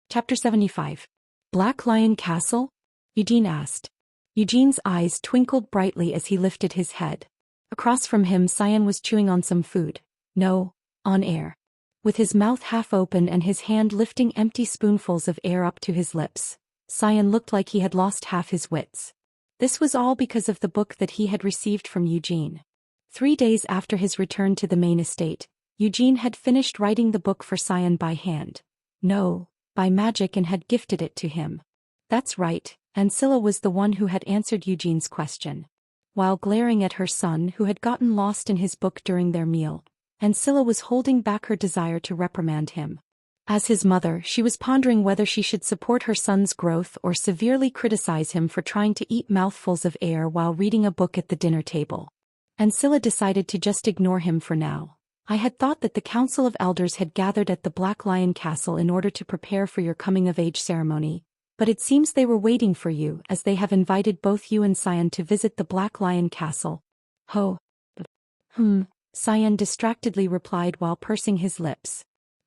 Chapter 75. Black Lion Castle? Eugene asked. Eugene's eyes twinkled brightly as he lifted his head. Across from him, Cyan was chewing on some food. No, on air. With his mouth half open and his hand lifting empty spoonfuls of air up to his lips, Cyan looked like he had lost half his wits. This was all because of the book that he had received from Eugene. 3 days after his return to the main estate, Eugene had finished writing the book for Cyan by hand. No, by magic, and had gifted it to him. That's right, Ancilla was the one who had answered Eugene's question. While glaring at her son who had gotten lost in his book during their meal, Ancilla was holding back her desire to reprimand him. As his mother, she was pondering whether she should support her son's growth or severely criticize him for trying to eat mouthfuls of air while reading a book at the dinner table. Ancilla decided to just ignore him for now. I had thought that the Council of Elders had gathered at the Black Lion Castle in order to prepare for your coming-of-age ceremony, but it seems they were waiting for you, as they have invited both you and Cyan to visit the Black Lion Castle. Ho. Cyan distractedly replied while pursing his lips.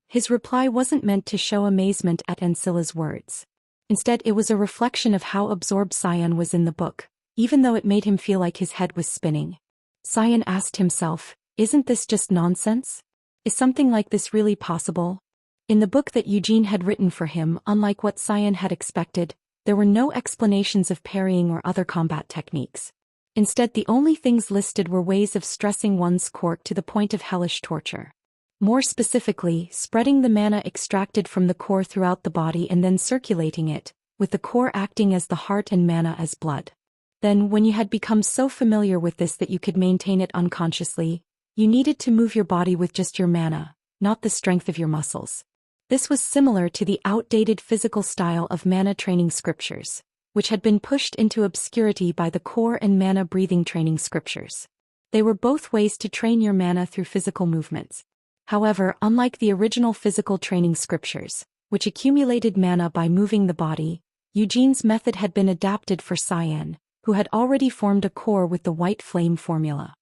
His reply wasn't meant to show amazement at Ancilla's words. Instead, it was a reflection of how absorbed Cyan was in the book, even though it made him feel like his head was spinning. Cyan asked himself, isn't this just nonsense? Is something like this really possible? In the book that Eugene had written for him, unlike what Cyan had expected, there were no explanations of parrying or other combat techniques. Instead, the only things listed were ways of stressing one's core to the point of hellish torture. More specifically, spreading the mana extracted from the core throughout the body and then circulating it, with the core acting as the heart and mana as blood. Then, when you had become so familiar with this that you could maintain it unconsciously, you needed to move your body with just your mana, not the strength of your muscles. This was similar to the outdated physical style of mana training scriptures, which had been pushed into obscurity by the core and mana breathing training scriptures. They were both ways to train your mana through physical movements. However, unlike the original physical training scriptures, which accumulated mana by moving the body, Eugene's method had been adapted for Cyan, who had already formed a core with the white flame formula.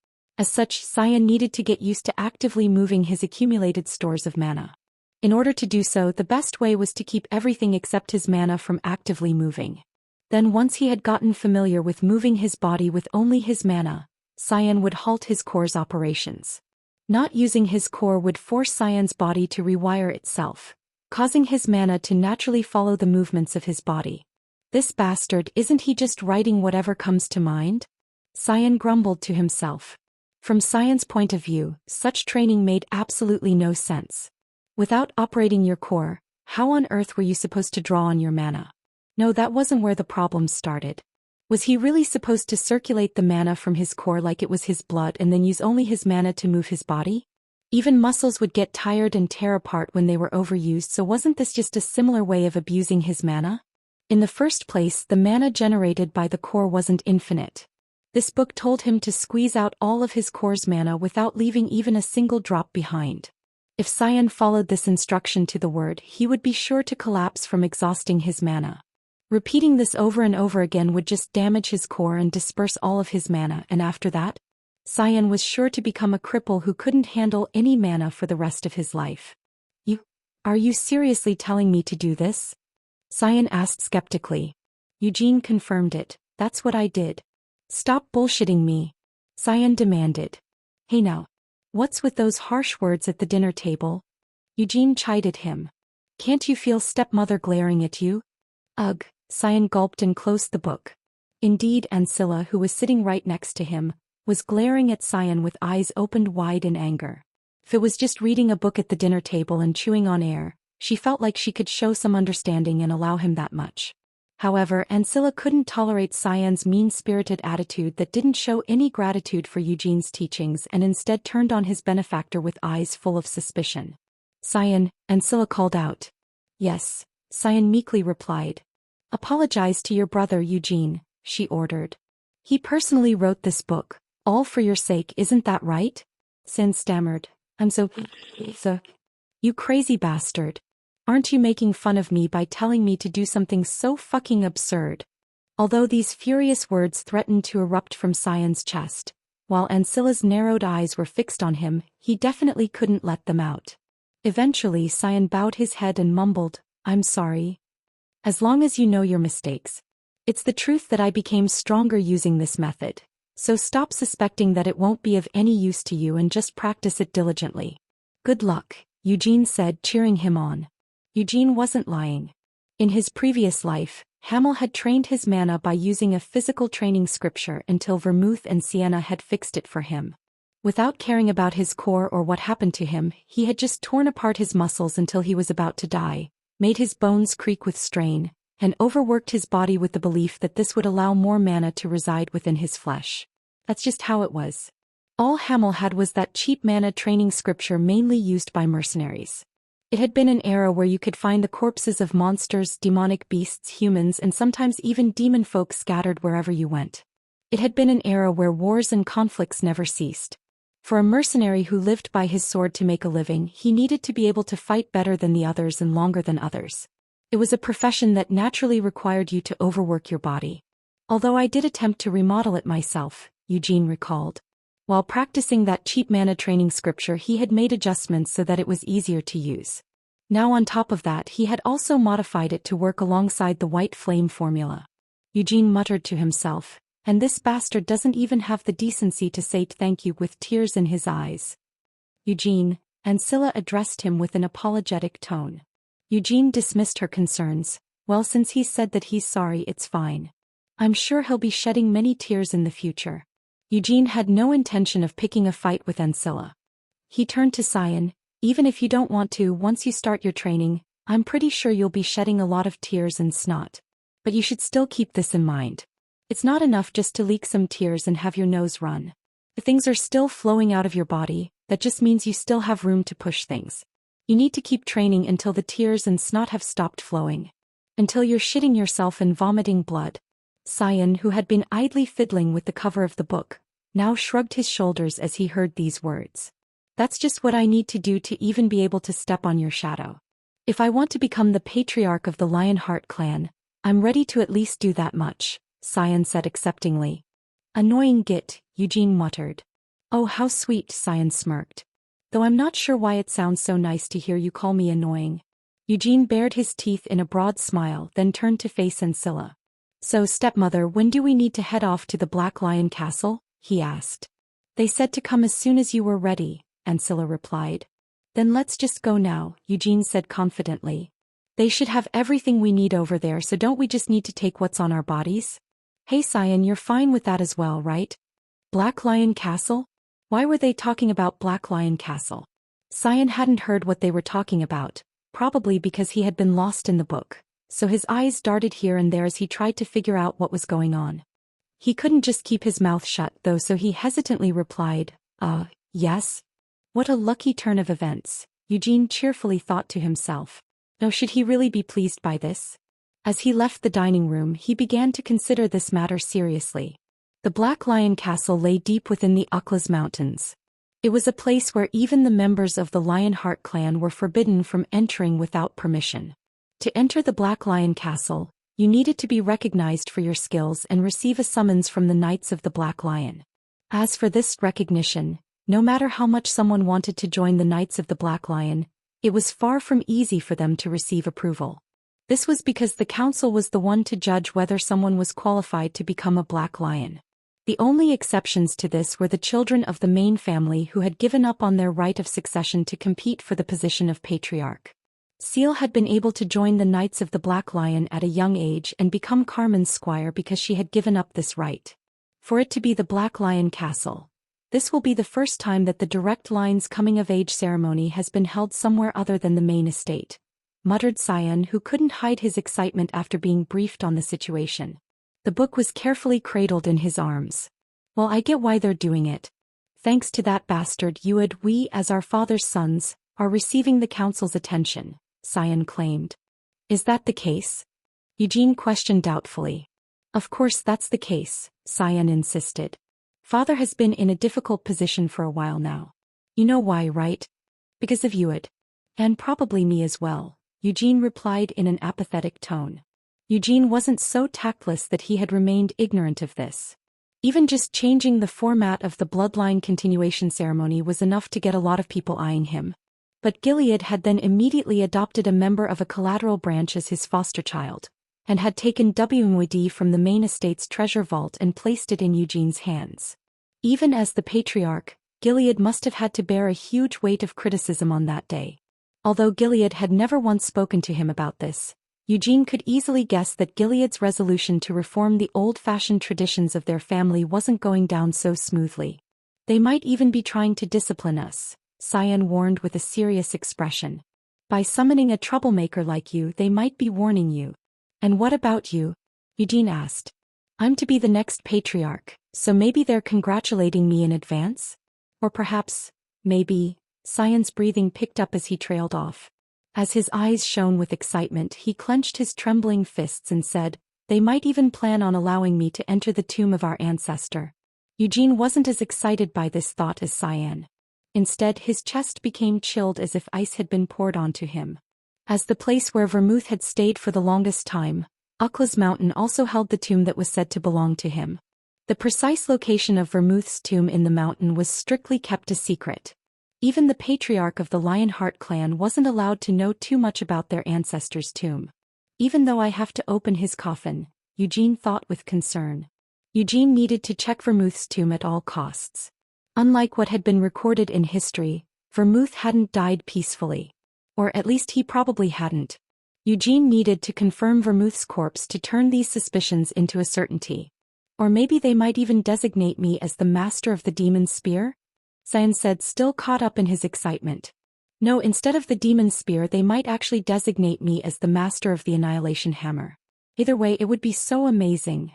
As such, Cyan needed to get used to actively moving his accumulated stores of mana. In order to do so, the best way was to keep everything except his mana from actively moving. Then once he had gotten familiar with moving his body with only his mana, Cyan would halt his core's operations. Not using his core would force Cyan's body to rewire itself, causing his mana to naturally follow the movements of his body. This bastard, isn't he just writing whatever comes to mind? Cyan grumbled to himself. From Cyan's point of view, such training made absolutely no sense. Without operating your core, how on earth were you supposed to draw on your mana? No, that wasn't where the problem started. Was he really supposed to circulate the mana from his core like it was his blood and then use only his mana to move his body? Even muscles would get tired and tear apart when they were overused, so wasn't this just a similar way of abusing his mana? In the first place, the mana generated by the core wasn't infinite. This book told him to squeeze out all of his core's mana without leaving even a single drop behind. If Cyan followed this instruction to the word, he would be sure to collapse from exhausting his mana. Repeating this over and over again would just damage his core and disperse all of his mana, and after that, Cyan was sure to become a cripple who couldn't handle any mana for the rest of his life. Are you seriously telling me to do this? Cyan asked skeptically. Eugene confirmed it. That's what I did. Stop bullshitting me, Cyan demanded. Hey now. What's with those harsh words at the dinner table? Eugene chided him. Can't you feel stepmother glaring at you? Ugh, Cyan gulped and closed the book. Indeed, Ancilla, who was sitting right next to him, was glaring at Cyan with eyes opened wide in anger. If it was just reading a book at the dinner table and chewing on air, she felt like she could show some understanding and allow him that much. However, Ancilla couldn't tolerate Cyan's mean-spirited attitude that didn't show any gratitude for Eugene's teachings and instead turned on his benefactor with eyes full of suspicion. Cyan, Ancilla called out. Yes, Cyan meekly replied. Apologize to your brother Eugene, she ordered. He personally wrote this book, all for your sake, isn't that right? Cyan stammered. I'm so... You crazy bastard. Aren't you making fun of me by telling me to do something so fucking absurd? Although these furious words threatened to erupt from Cyan's chest, while Ancilla's narrowed eyes were fixed on him, he definitely couldn't let them out. Eventually Cyan bowed his head and mumbled, I'm sorry. As long as you know your mistakes. It's the truth that I became stronger using this method. So stop suspecting that it won't be of any use to you and just practice it diligently. Good luck, Eugene said, cheering him on. Eugene wasn't lying. In his previous life, Hamel had trained his mana by using a physical training scripture until Vermouth and Sienna had fixed it for him. Without caring about his core or what happened to him, he had just torn apart his muscles until he was about to die, made his bones creak with strain, and overworked his body with the belief that this would allow more mana to reside within his flesh. That's just how it was. All Hamel had was that cheap mana training scripture mainly used by mercenaries. It had been an era where you could find the corpses of monsters, demonic beasts, humans, and sometimes even demon folk scattered wherever you went. It had been an era where wars and conflicts never ceased. For a mercenary who lived by his sword to make a living, he needed to be able to fight better than the others and longer than others. It was a profession that naturally required you to overwork your body. Although I did attempt to remodel it myself, Eugene recalled. While practicing that cheap mana training scripture, he had made adjustments so that it was easier to use. Now on top of that, he had also modified it to work alongside the white flame formula. Eugene muttered to himself, and this bastard doesn't even have the decency to say thank you with tears in his eyes. Eugene, Ancilla addressed him with an apologetic tone. Eugene dismissed her concerns. Well, since he said that he's sorry, it's fine. I'm sure he'll be shedding many tears in the future. Eugene had no intention of picking a fight with Ancilla. He turned to Cyan. Even if you don't want to, once you start your training, I'm pretty sure you'll be shedding a lot of tears and snot. But you should still keep this in mind. It's not enough just to leak some tears and have your nose run. If things are still flowing out of your body, that just means you still have room to push things. You need to keep training until the tears and snot have stopped flowing. Until you're shitting yourself and vomiting blood. Cyan, who had been idly fiddling with the cover of the book, now shrugged his shoulders as he heard these words. That's just what I need to do to even be able to step on your shadow. If I want to become the patriarch of the Lionheart clan, I'm ready to at least do that much, Cyan said acceptingly. Annoying git, Eugene muttered. Oh, how sweet, Cyan smirked. Though I'm not sure why it sounds so nice to hear you call me annoying. Eugene bared his teeth in a broad smile, then turned to face Ancilla. So, stepmother, when do we need to head off to the Black Lion Castle? He asked. They said to come as soon as you were ready, Ancilla replied. Then let's just go now, Eugene said confidently. They should have everything we need over there, so don't we just need to take what's on our bodies? Hey Cyan, you're fine with that as well, right? Black Lion Castle? Why were they talking about Black Lion Castle? Cyan hadn't heard what they were talking about, probably because he had been lost in the book, so his eyes darted here and there as he tried to figure out what was going on. He couldn't just keep his mouth shut though, so he hesitantly replied, yes? What a lucky turn of events, Eugene cheerfully thought to himself. Oh, should he really be pleased by this? As he left the dining room, he began to consider this matter seriously. The Black Lion Castle lay deep within the Uklas Mountains. It was a place where even the members of the Lionheart clan were forbidden from entering without permission. To enter the Black Lion Castle, you needed to be recognized for your skills and receive a summons from the Knights of the Black Lion. As for this recognition, no matter how much someone wanted to join the Knights of the Black Lion, it was far from easy for them to receive approval. This was because the council was the one to judge whether someone was qualified to become a Black Lion. The only exceptions to this were the children of the main family who had given up on their right of succession to compete for the position of patriarch. Seal had been able to join the Knights of the Black Lion at a young age and become Carmen's squire because she had given up this right. For it to be the Black Lion Castle, this will be the first time that the direct line's coming-of-age ceremony has been held somewhere other than the main estate, muttered Cyan, who couldn't hide his excitement after being briefed on the situation. The book was carefully cradled in his arms. Well, I get why they're doing it. Thanks to that bastard Uad, we, as our father's sons, are receiving the council's attention, Cyan claimed. Is that the case? Eugene questioned doubtfully. Of course that's the case, Cyan insisted. Father has been in a difficult position for a while now. You know why, right? Because of Uad. And probably me as well, Eugene replied in an apathetic tone. Eugene wasn't so tactless that he had remained ignorant of this. Even just changing the format of the bloodline continuation ceremony was enough to get a lot of people eyeing him. But Gilead had then immediately adopted a member of a collateral branch as his foster child, and had taken WMWD from the main estate's treasure vault and placed it in Eugene's hands. Even as the patriarch, Gilead must have had to bear a huge weight of criticism on that day. Although Gilead had never once spoken to him about this, Eugene could easily guess that Gilead's resolution to reform the old-fashioned traditions of their family wasn't going down so smoothly. They might even be trying to discipline us, Cyan warned with a serious expression. By summoning a troublemaker like you, they might be warning you. And what about you? Eugene asked. I'm to be the next patriarch, so maybe they're congratulating me in advance? Or perhaps, maybe, Cyan's breathing picked up as he trailed off. As his eyes shone with excitement, he clenched his trembling fists and said, they might even plan on allowing me to enter the tomb of our ancestor. Eugene wasn't as excited by this thought as Cyan. Instead, his chest became chilled as if ice had been poured onto him. As the place where Vermouth had stayed for the longest time, Ukla's mountain also held the tomb that was said to belong to him. The precise location of Vermouth's tomb in the mountain was strictly kept a secret. Even the patriarch of the Lionheart clan wasn't allowed to know too much about their ancestor's tomb. Even though I have to open his coffin, Eugene thought with concern. Eugene needed to check Vermouth's tomb at all costs. Unlike what had been recorded in history, Vermouth hadn't died peacefully. Or at least he probably hadn't. Eugene needed to confirm Vermouth's corpse to turn these suspicions into a certainty. Or maybe they might even designate me as the master of the demon's spear? Cyan said, still caught up in his excitement. No, instead of the demon's spear, they might actually designate me as the master of the Annihilation Hammer. Either way, it would be so amazing.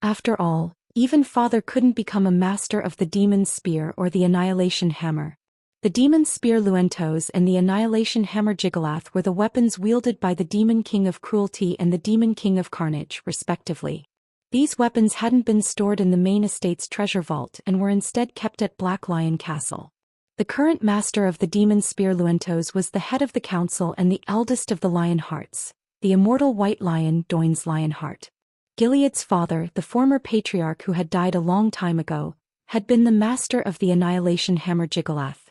After all, even Father couldn't become a master of the demon's spear or the Annihilation Hammer. The demon's spear Luentos and the Annihilation Hammer Jigalath were the weapons wielded by the Demon King of Cruelty and the Demon King of Carnage, respectively. These weapons hadn't been stored in the main estate's treasure vault and were instead kept at Black Lion Castle. The current master of the Demon Spear Luentos was the head of the council and the eldest of the Lionhearts, the immortal White Lion Doin's Lionheart. Gilead's father, the former patriarch who had died a long time ago, had been the master of the Annihilation Hammer Jigalath.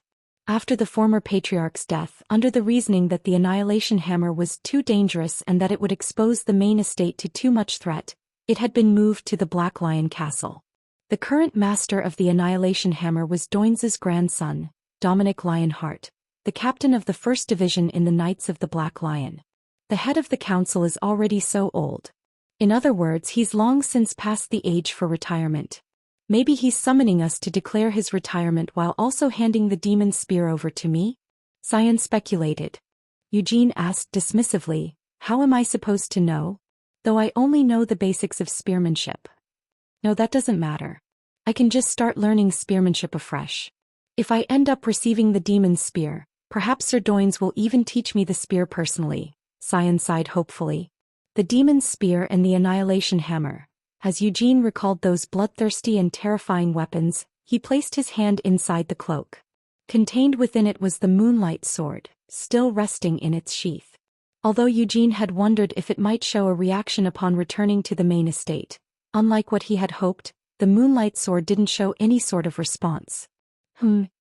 After the former patriarch's death, under the reasoning that the Annihilation Hammer was too dangerous and that it would expose the main estate to too much threat, it had been moved to the Black Lion Castle. The current master of the Annihilation Hammer was Doins's grandson, Dominic Lionheart, the captain of the 1st Division in the Knights of the Black Lion. The head of the council is already so old. In other words, he's long since past the age for retirement. Maybe he's summoning us to declare his retirement while also handing the demon's spear over to me? Cyan speculated. Eugene asked dismissively, how am I supposed to know? Though I only know the basics of spearmanship. No, that doesn't matter. I can just start learning spearmanship afresh. If I end up receiving the demon's spear, perhaps Sir Doins will even teach me the spear personally, Cyan sighed hopefully. The demon's spear and the Annihilation Hammer. As Eugene recalled those bloodthirsty and terrifying weapons, he placed his hand inside the cloak. Contained within it was the Moonlight Sword, still resting in its sheath. Although Eugene had wondered if it might show a reaction upon returning to the main estate, unlike what he had hoped, the Moonlight Sword didn't show any sort of response.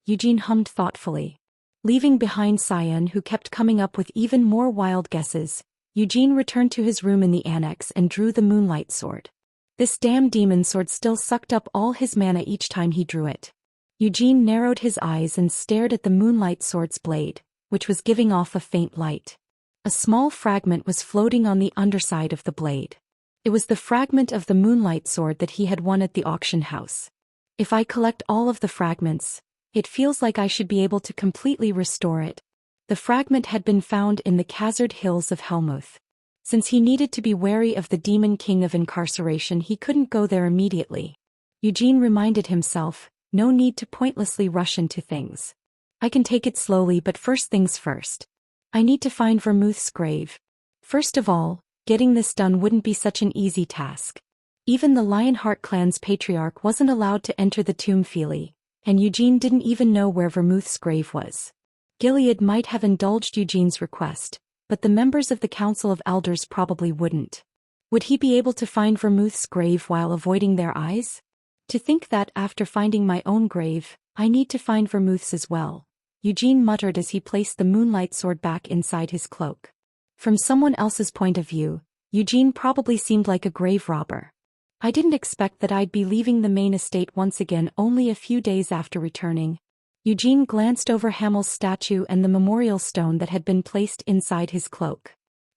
Eugene hummed thoughtfully. Leaving behind Cyan, who kept coming up with even more wild guesses, Eugene returned to his room in the annex and drew the Moonlight Sword. This damn demon sword still sucked up all his mana each time he drew it. Eugene narrowed his eyes and stared at the Moonlight Sword's blade, which was giving off a faint light. A small fragment was floating on the underside of the blade. It was the fragment of the Moonlight Sword that he had won at the auction house. If I collect all of the fragments, it feels like I should be able to completely restore it. The fragment had been found in the Khazard Hills of Helmuth. Since he needed to be wary of the Demon King of Incarceration, he couldn't go there immediately. Eugene reminded himself, no need to pointlessly rush into things. I can take it slowly, but first things first. I need to find Vermouth's grave. First of all, getting this done wouldn't be such an easy task. Even the Lionheart clan's patriarch wasn't allowed to enter the tomb freely, and Eugene didn't even know where Vermouth's grave was. Gilead might have indulged Eugene's request, but the members of the Council of Elders probably wouldn't. Would he be able to find Vermouth's grave while avoiding their eyes? To think that after finding my own grave, I need to find Vermouth's as well. Eugene muttered as he placed the moonlight sword back inside his cloak. From someone else's point of view, Eugene probably seemed like a grave robber. I didn't expect that I'd be leaving the main estate once again only a few days after returning. Eugene glanced over Hamel's statue and the memorial stone that had been placed inside his cloak.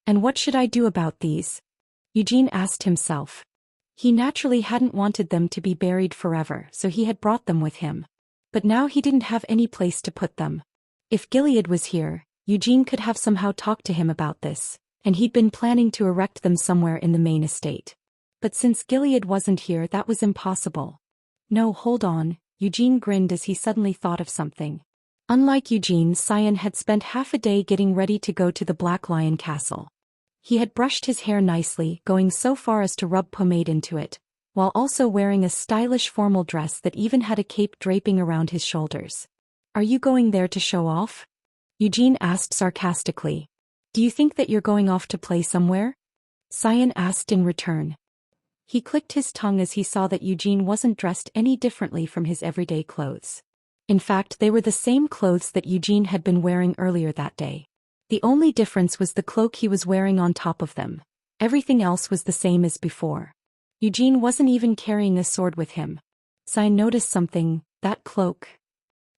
And what should I do about these? Eugene asked himself. He naturally hadn't wanted them to be buried forever, so he had brought them with him. But now he didn't have any place to put them. If Gilead was here, Eugene could have somehow talked to him about this, and he'd been planning to erect them somewhere in the main estate. But since Gilead wasn't here, that was impossible. No, hold on, Eugene grinned as he suddenly thought of something. Unlike Eugene, Cyan had spent half a day getting ready to go to the Black Lion Castle. He had brushed his hair nicely, going so far as to rub pomade into it, while also wearing a stylish formal dress that even had a cape draping around his shoulders. Are you going there to show off? Eugene asked sarcastically. Do you think that you're going off to play somewhere? Cyan asked in return. He clicked his tongue as he saw that Eugene wasn't dressed any differently from his everyday clothes. In fact, they were the same clothes that Eugene had been wearing earlier that day. The only difference was the cloak he was wearing on top of them. Everything else was the same as before. Eugene wasn't even carrying a sword with him. Cyan noticed something, that cloak.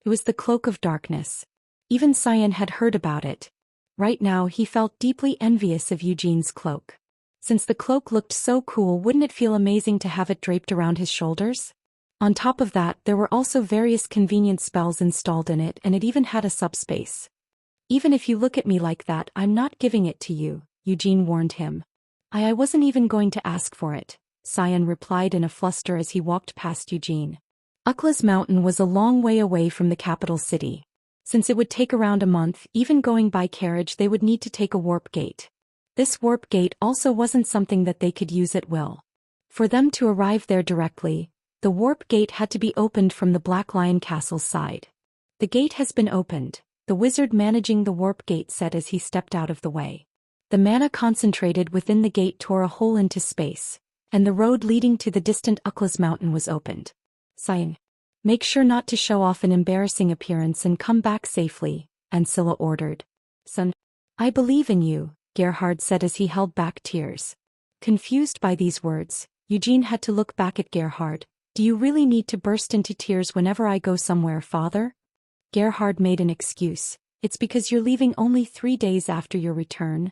It was the cloak of darkness. Even Cyan had heard about it. Right now he felt deeply envious of Eugene's cloak. Since the cloak looked so cool, wouldn't it feel amazing to have it draped around his shoulders? On top of that, there were also various convenient spells installed in it, and it even had a subspace. Even if you look at me like that, I'm not giving it to you, Eugene warned him. I wasn't even going to ask for it, Cyan replied in a fluster as he walked past Eugene. Ukla's mountain was a long way away from the capital city. Since it would take around a month, even going by carriage, they would need to take a warp gate. This warp gate also wasn't something that they could use at will. For them to arrive there directly, the warp gate had to be opened from the Black Lion Castle's side. The gate has been opened, the wizard managing the warp gate said as he stepped out of the way. The mana concentrated within the gate tore a hole into space, and the road leading to the distant Ukla's mountain was opened. Sighing. Make sure not to show off an embarrassing appearance and come back safely, Ancilla ordered. Son, I believe in you, Gerhard said as he held back tears. Confused by these words, Eugene had to look back at Gerhard. Do you really need to burst into tears whenever I go somewhere, father? Gerhard made an excuse. It's because you're leaving only 3 days after your return.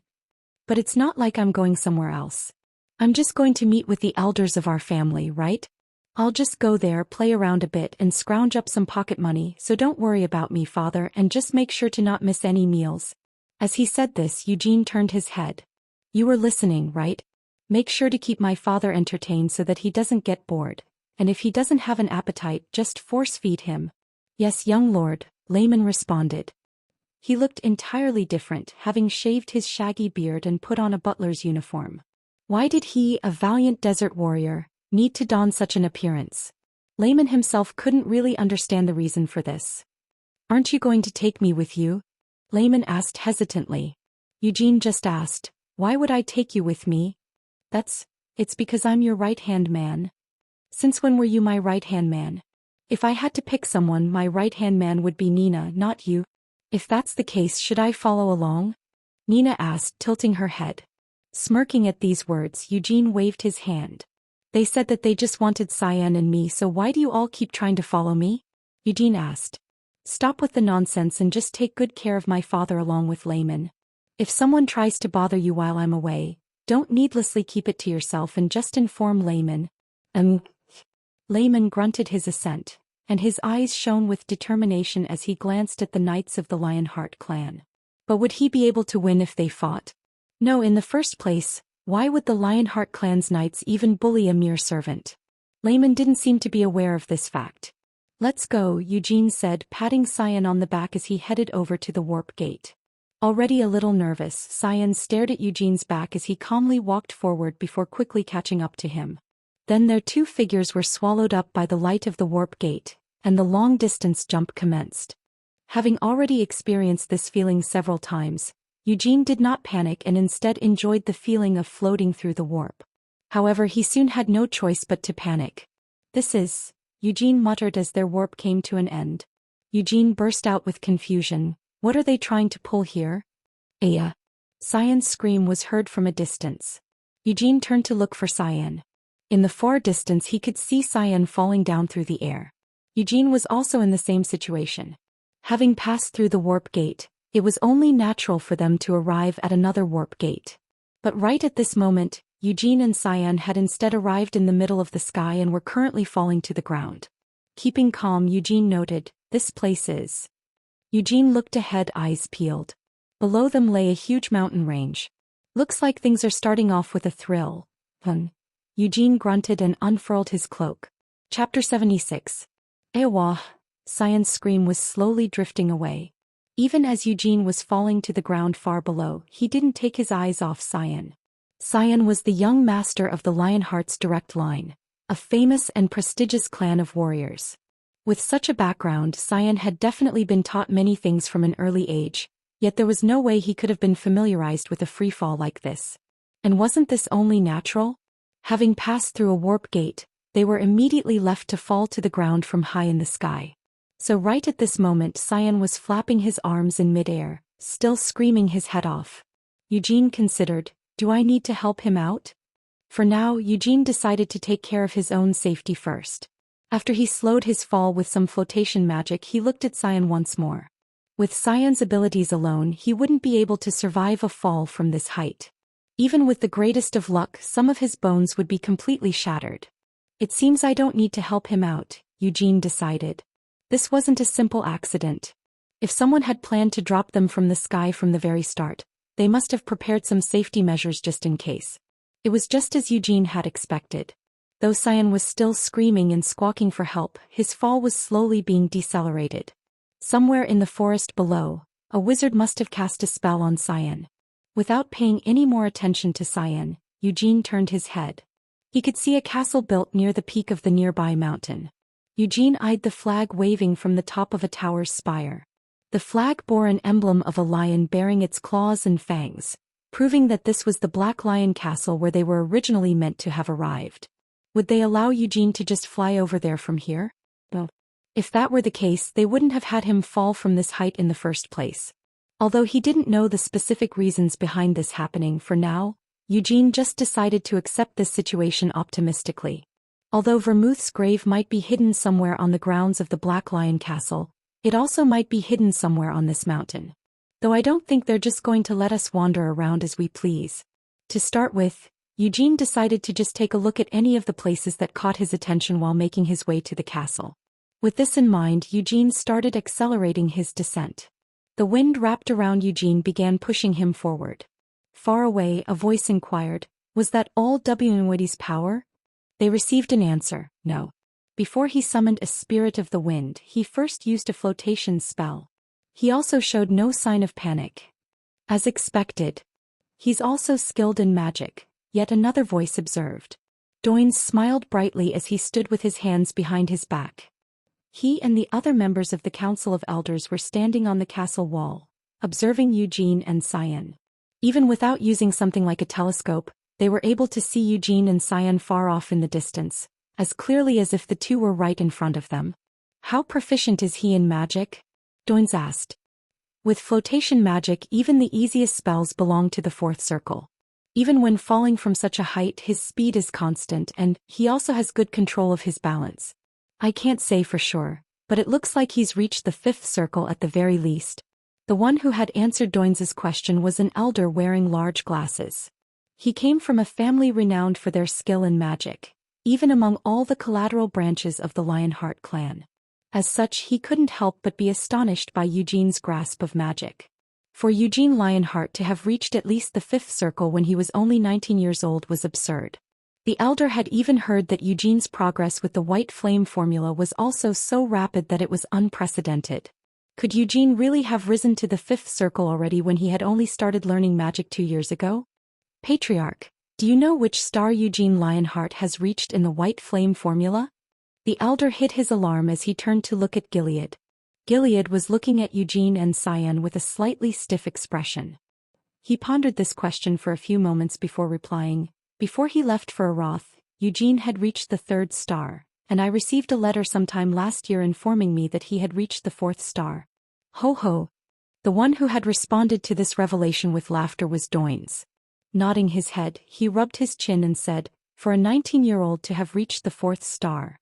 But it's not like I'm going somewhere else. I'm just going to meet with the elders of our family, right? I'll just go there, play around a bit and scrounge up some pocket money, so don't worry about me, father, and just make sure to not miss any meals. As he said this, Eugene turned his head. You were listening, right? Make sure to keep my father entertained so that he doesn't get bored. And if he doesn't have an appetite, just force-feed him. Yes, young lord, Layman responded. He looked entirely different, having shaved his shaggy beard and put on a butler's uniform. Why did he, a valiant desert warrior, need to don such an appearance? Layman himself couldn't really understand the reason for this. Aren't you going to take me with you? Layman asked hesitantly. Eugene just asked, why would I take you with me? It's because I'm your right-hand man. Since when were you my right-hand man? If I had to pick someone, my right-hand man would be Nina, not you. If that's the case, should I follow along? Nina asked, tilting her head. Smirking at these words, Eugene waved his hand. They said that they just wanted Cyan and me, so why do you all keep trying to follow me? Eugene asked. Stop with the nonsense and just take good care of my father along with Layman. If someone tries to bother you while I'm away, don't needlessly keep it to yourself and just inform Layman. Layman grunted his assent, and his eyes shone with determination as he glanced at the knights of the Lionheart clan. But would he be able to win if they fought? No, in the first place, why would the Lionheart clan's knights even bully a mere servant? Layman didn't seem to be aware of this fact. Let's go, Eugene said, patting Cyan on the back as he headed over to the warp gate. Already a little nervous, Cyan stared at Eugene's back as he calmly walked forward before quickly catching up to him. Then their two figures were swallowed up by the light of the warp gate, and the long-distance jump commenced. Having already experienced this feeling several times, Eugene did not panic and instead enjoyed the feeling of floating through the warp. However, he soon had no choice but to panic. Eugene muttered as their warp came to an end. Eugene burst out with confusion. What are they trying to pull here? Aya. Cyan's scream was heard from a distance. Eugene turned to look for Cyan. In the far distance he could see Cyan falling down through the air. Eugene was also in the same situation. Having passed through the warp gate, it was only natural for them to arrive at another warp gate. But right at this moment, Eugene and Cyan had instead arrived in the middle of the sky and were currently falling to the ground. Keeping calm, Eugene noted, "This place is..." Eugene looked ahead, eyes peeled. Below them lay a huge mountain range. "Looks like things are starting off with a thrill." Eugene grunted and unfurled his cloak. Chapter 76. Ewa. Cyan's scream was slowly drifting away. Even as Eugene was falling to the ground far below, he didn't take his eyes off Cyan. Cyan was the young master of the Lionheart's direct line, a famous and prestigious clan of warriors. With such a background, Cyan had definitely been taught many things from an early age, yet there was no way he could have been familiarized with a freefall like this. And wasn't this only natural? Having passed through a warp gate, they were immediately left to fall to the ground from high in the sky. So right at this moment Cyan was flapping his arms in midair, still screaming his head off. Eugene considered, do I need to help him out? For now, Eugene decided to take care of his own safety first. After he slowed his fall with some flotation magic, he looked at Cyan once more. With Cyan's abilities alone, he wouldn't be able to survive a fall from this height. Even with the greatest of luck, some of his bones would be completely shattered. It seems I don't need to help him out, Eugene decided. This wasn't a simple accident. If someone had planned to drop them from the sky from the very start, they must have prepared some safety measures just in case. It was just as Eugene had expected. Though Cyan was still screaming and squawking for help, his fall was slowly being decelerated. Somewhere in the forest below, a wizard must have cast a spell on Cyan. Without paying any more attention to Cyan, Eugene turned his head. He could see a castle built near the peak of the nearby mountain. Eugene eyed the flag waving from the top of a tower's spire. The flag bore an emblem of a lion bearing its claws and fangs, proving that this was the Black Lion Castle where they were originally meant to have arrived. Would they allow Eugene to just fly over there from here? No. If that were the case, they wouldn't have had him fall from this height in the first place. Although he didn't know the specific reasons behind this happening for now, Eugene just decided to accept this situation optimistically. Although Vermouth's grave might be hidden somewhere on the grounds of the Black Lion Castle, it also might be hidden somewhere on this mountain. Though I don't think they're just going to let us wander around as we please. To start with, Eugene decided to just take a look at any of the places that caught his attention while making his way to the castle. With this in mind, Eugene started accelerating his descent. The wind wrapped around Eugene began pushing him forward. Far away, a voice inquired, was that all Nwadi's power? They received an answer, no. Before he summoned a spirit of the wind, he first used a flotation spell. He also showed no sign of panic. As expected. He's also skilled in magic, yet another voice observed. Doins smiled brightly as he stood with his hands behind his back. He and the other members of the Council of Elders were standing on the castle wall, observing Eugene and Cyan. Even without using something like a telescope, they were able to see Eugene and Cyan far off in the distance, as clearly as if the two were right in front of them. How proficient is he in magic? Doins asked. With flotation magic, even the easiest spells belong to the fourth circle. Even when falling from such a height, his speed is constant and he also has good control of his balance. I can't say for sure, but it looks like he's reached the fifth circle at the very least. The one who had answered Doins's question was an elder wearing large glasses. He came from a family renowned for their skill in magic, even among all the collateral branches of the Lionheart clan. As such, he couldn't help but be astonished by Eugene's grasp of magic. For Eugene Lionheart to have reached at least the fifth circle when he was only 19 years old was absurd. The elder had even heard that Eugene's progress with the white flame formula was also so rapid that it was unprecedented. Could Eugene really have risen to the fifth circle already when he had only started learning magic 2 years ago? Patriarch, do you know which star Eugene Lionheart has reached in the white flame formula? The elder hid his alarm as he turned to look at Gilead. Gilead was looking at Eugene and Cyan with a slightly stiff expression. He pondered this question for a few moments before replying. Before he left for Aroth, Eugene had reached the third star, and I received a letter sometime last year informing me that he had reached the 4th star. Ho ho. The one who had responded to this revelation with laughter was Doins. Nodding his head, he rubbed his chin and said, for a 19-year-old to have reached the 4th star.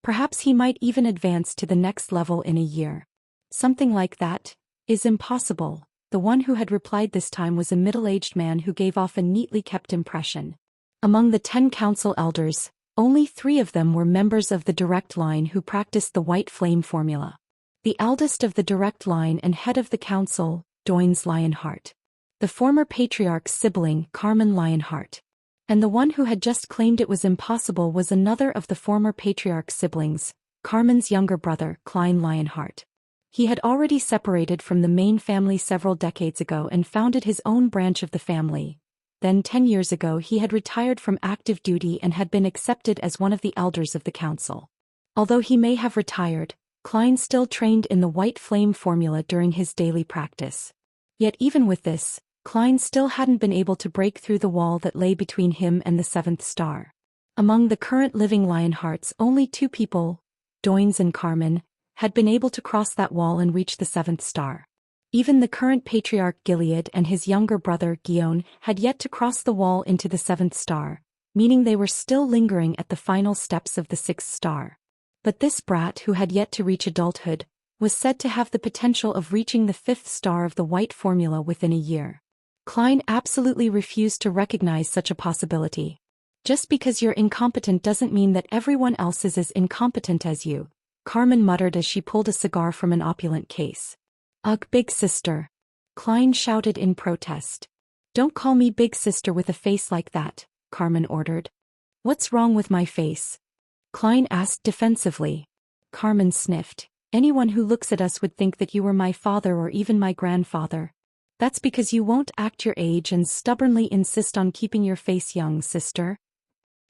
Perhaps he might even advance to the next level in a year. Something like that is impossible. The one who had replied this time was a middle-aged man who gave off a neatly kept impression. Among the 10 council elders, only 3 of them were members of the direct line who practiced the white flame formula. The eldest of the direct line and head of the council, Doins Lionheart. The former patriarch's sibling, Carmen Lionheart. And the one who had just claimed it was impossible was another of the former patriarch's siblings, Carmen's younger brother, Klein Lionheart. He had already separated from the main family several decades ago and founded his own branch of the family. Then 10 years ago he had retired from active duty and had been accepted as one of the elders of the council. Although he may have retired, Klein still trained in the white flame formula during his daily practice. Yet even with this, Klein still hadn't been able to break through the wall that lay between him and the 7th star. Among the current living Lionhearts, only 2 people, Doins and Carmen, had been able to cross that wall and reach the 7th star. Even the current patriarch Gilead and his younger brother Guion had yet to cross the wall into the 7th star, meaning they were still lingering at the final steps of the 6th star. But this brat who had yet to reach adulthood was said to have the potential of reaching the 5th star of the white formula within a year. Klein absolutely refused to recognize such a possibility. Just because you're incompetent doesn't mean that everyone else is as incompetent as you, Carmen muttered as she pulled a cigar from an opulent case. Ugh, big sister. Klein shouted in protest. Don't call me big sister with a face like that, Carmen ordered. What's wrong with my face? Klein asked defensively. Carmen sniffed. Anyone who looks at us would think that you were my father or even my grandfather. That's because you won't act your age and stubbornly insist on keeping your face young, sister.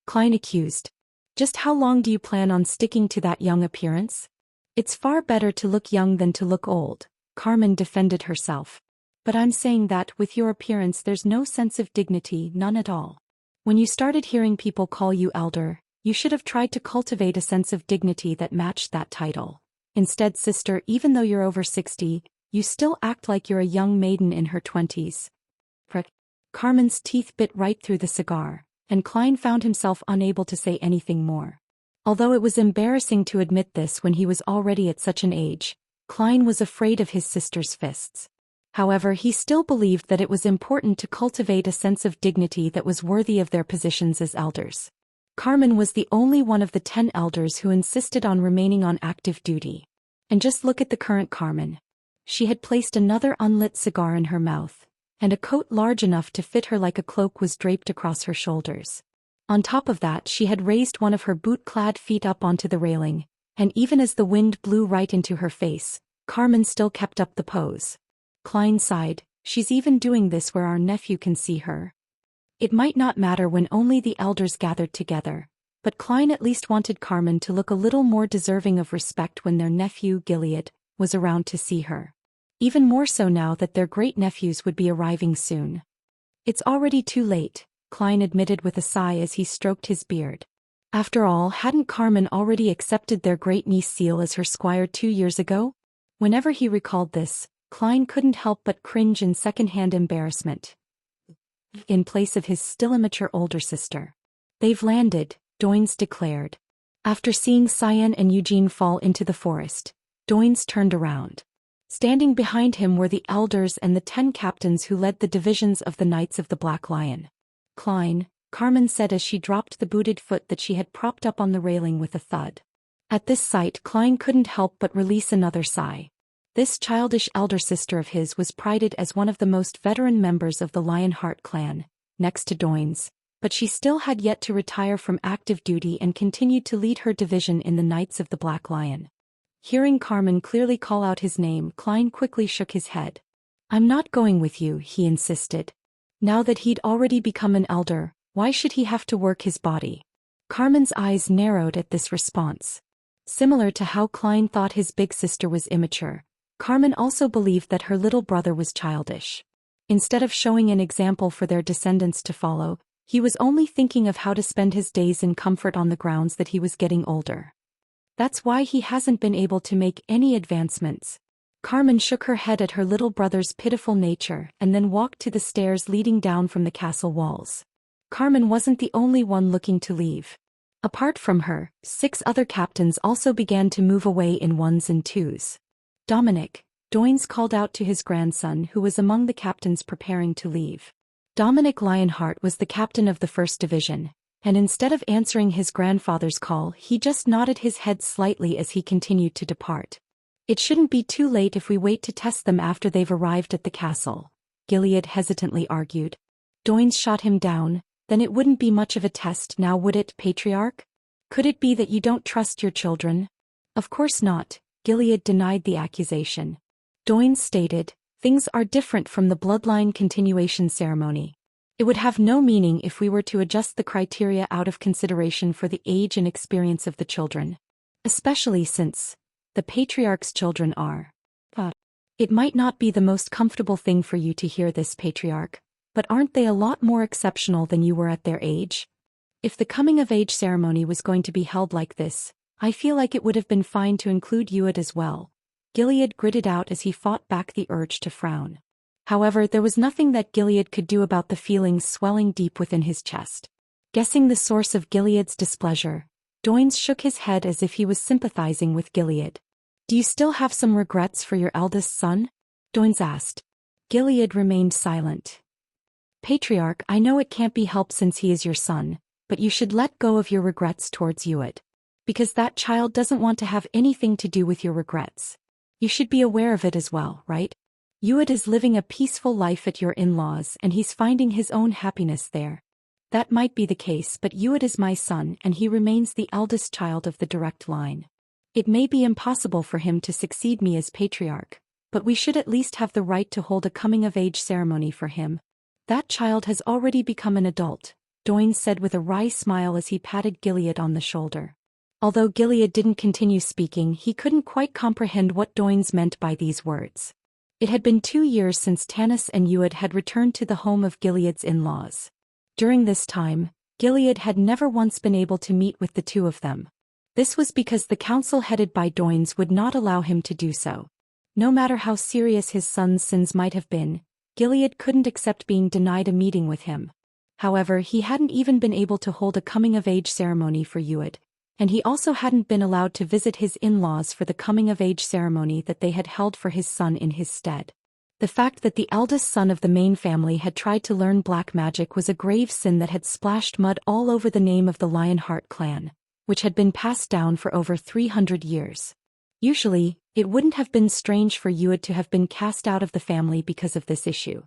Klein accused. Just how long do you plan on sticking to that young appearance? It's far better to look young than to look old, Carmen defended herself. But I'm saying that with your appearance there's no sense of dignity, none at all. When you started hearing people call you elder, you should have tried to cultivate a sense of dignity that matched that title. Instead, sister, even though you're over 60, you still act like you're a young maiden in her 20s. Carmen's teeth bit right through the cigar, and Klein found himself unable to say anything more. Although it was embarrassing to admit this when he was already at such an age, Klein was afraid of his sister's fists. However, he still believed that it was important to cultivate a sense of dignity that was worthy of their positions as elders. Carmen was the only one of the 10 elders who insisted on remaining on active duty. And just look at the current Carmen. She had placed another unlit cigar in her mouth, and a coat large enough to fit her like a cloak was draped across her shoulders. On top of that, she had raised one of her boot-clad feet up onto the railing, and even as the wind blew right into her face, Carmen still kept up the pose. Klein sighed. She's even doing this where our nephew can see her. It might not matter when only the elders gathered together, but Klein at least wanted Carmen to look a little more deserving of respect when their nephew, Gilead, was around to see her. Even more so now that their great-nephews would be arriving soon. It's already too late, Klein admitted with a sigh as he stroked his beard. After all, hadn't Carmen already accepted their great-niece Seal as her squire 2 years ago? Whenever he recalled this, Klein couldn't help but cringe in second-hand embarrassment. In place of his still immature older sister. They've landed, Doins declared. After seeing Cyan and Eugene fall into the forest, Doins turned around. Standing behind him were the elders and the 10 captains who led the divisions of the Knights of the Black Lion. Klein, Carmen said as she dropped the booted foot that she had propped up on the railing with a thud. At this sight, Klein couldn't help but release another sigh. This childish elder sister of his was prided as one of the most veteran members of the Lionheart clan, next to Doins, but she still had yet to retire from active duty and continued to lead her division in the Knights of the Black Lion. Hearing Carmen clearly call out his name, Klein quickly shook his head. I'm not going with you, he insisted. Now that he'd already become an elder, why should he have to work his body? Carmen's eyes narrowed at this response. Similar to how Klein thought his big sister was immature, Carmen also believed that her little brother was childish. Instead of showing an example for their descendants to follow, He was only thinking of how to spend his days in comfort on the grounds that he was getting older. That's why he hasn't been able to make any advancements. Carmen shook her head at her little brother's pitiful nature and then walked to the stairs leading down from the castle walls. Carmen wasn't the only one looking to leave. Apart from her, 6 other captains also began to move away in ones and twos. Dominic, Doynes called out to his grandson who was among the captains preparing to leave. Dominic Lionheart was the captain of the 1st Division, and instead of answering his grandfather's call he just nodded his head slightly as he continued to depart. It shouldn't be too late if we wait to test them after they've arrived at the castle, Gilead hesitantly argued. Doynes shot him down. Then it wouldn't be much of a test now, would it, Patriarch? Could it be that you don't trust your children? Of course not, Gilead denied the accusation. Doynes stated, things are different from the bloodline continuation ceremony. It would have no meaning if we were to adjust the criteria out of consideration for the age and experience of the children. Especially since the Patriarch's children are. It might not be the most comfortable thing for you to hear this, Patriarch. But aren't they a lot more exceptional than you were at their age? If the coming-of-age ceremony was going to be held like this, I feel like it would have been fine to include Ued as well. Gilead gritted out as he fought back the urge to frown. However, there was nothing that Gilead could do about the feelings swelling deep within his chest. Guessing the source of Gilead's displeasure, Doynes shook his head as if he was sympathizing with Gilead. Do you still have some regrets for your eldest son? Doynes asked. Gilead remained silent. Patriarch, I know it can't be helped since he is your son, but you should let go of your regrets towards Ued. Because that child doesn't want to have anything to do with your regrets. You should be aware of it as well, right? Ued is living a peaceful life at your in-laws and he's finding his own happiness there. That might be the case, but Ued is my son and he remains the eldest child of the direct line. It may be impossible for him to succeed me as Patriarch, but we should at least have the right to hold a coming-of-age ceremony for him. That child has already become an adult, Doynes said with a wry smile as he patted Gilead on the shoulder. Although Gilead didn't continue speaking, he couldn't quite comprehend what Doynes meant by these words. It had been 2 years since Tanis and Ued had returned to the home of Gilead's in-laws. During this time, Gilead had never once been able to meet with the two of them. This was because the council headed by Doynes would not allow him to do so. No matter how serious his son's sins might have been, Gilead couldn't accept being denied a meeting with him. However, he hadn't even been able to hold a coming-of-age ceremony for Ued, and he also hadn't been allowed to visit his in-laws for the coming-of-age ceremony that they had held for his son in his stead. The fact that the eldest son of the main family had tried to learn black magic was a grave sin that had splashed mud all over the name of the Lionheart clan, which had been passed down for over 300 years. Usually, it wouldn't have been strange for Ued to have been cast out of the family because of this issue.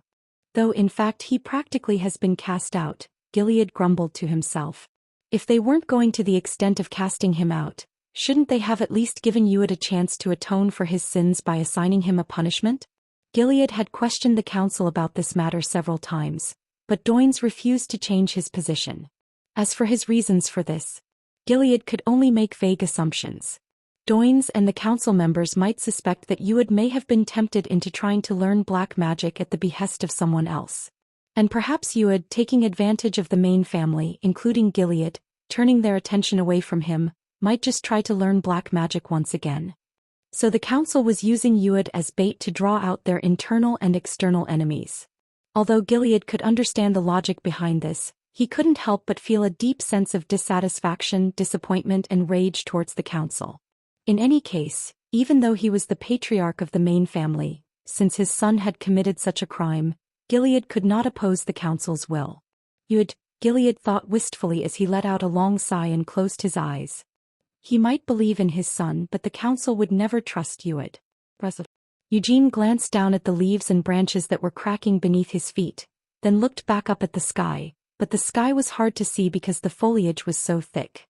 Though in fact he practically has been cast out, Gilead grumbled to himself. If they weren't going to the extent of casting him out, shouldn't they have at least given Ued a chance to atone for his sins by assigning him a punishment? Gilead had questioned the council about this matter several times, but Doynes refused to change his position. As for his reasons for this, Gilead could only make vague assumptions. Doynes and the council members might suspect that Ued may have been tempted into trying to learn black magic at the behest of someone else. And perhaps Ued, taking advantage of the main family, including Gilead, turning their attention away from him, might just try to learn black magic once again. So the council was using Ued as bait to draw out their internal and external enemies. Although Gilead could understand the logic behind this, he couldn't help but feel a deep sense of dissatisfaction, disappointment, and rage towards the council. In any case, even though he was the patriarch of the main family, since his son had committed such a crime, Gilead could not oppose the council's will. Gilead thought wistfully as he let out a long sigh and closed his eyes. He might believe in his son, but the council would never trust Ued. Eugene glanced down at the leaves and branches that were cracking beneath his feet, then looked back up at the sky, but the sky was hard to see because the foliage was so thick.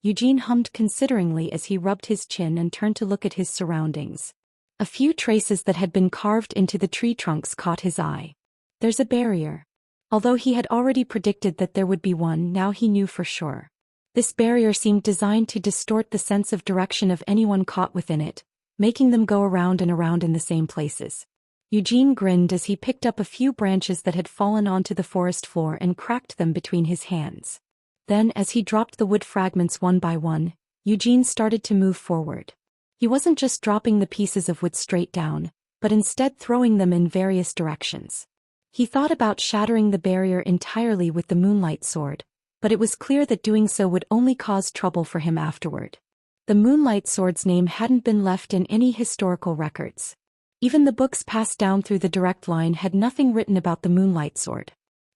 Eugene hummed consideringly as he rubbed his chin and turned to look at his surroundings. A few traces that had been carved into the tree trunks caught his eye. There's a barrier. Although he had already predicted that there would be one, now he knew for sure. This barrier seemed designed to distort the sense of direction of anyone caught within it, making them go around and around in the same places. Eugene grinned as he picked up a few branches that had fallen onto the forest floor and cracked them between his hands. Then, as he dropped the wood fragments one by one, Eugene started to move forward. He wasn't just dropping the pieces of wood straight down, but instead throwing them in various directions. He thought about shattering the barrier entirely with the moonlight sword, but it was clear that doing so would only cause trouble for him afterward. The moonlight sword's name hadn't been left in any historical records. Even the books passed down through the direct line had nothing written about the moonlight sword.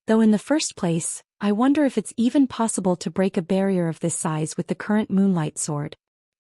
Though in the first place, I wonder if it's even possible to break a barrier of this size with the current moonlight sword.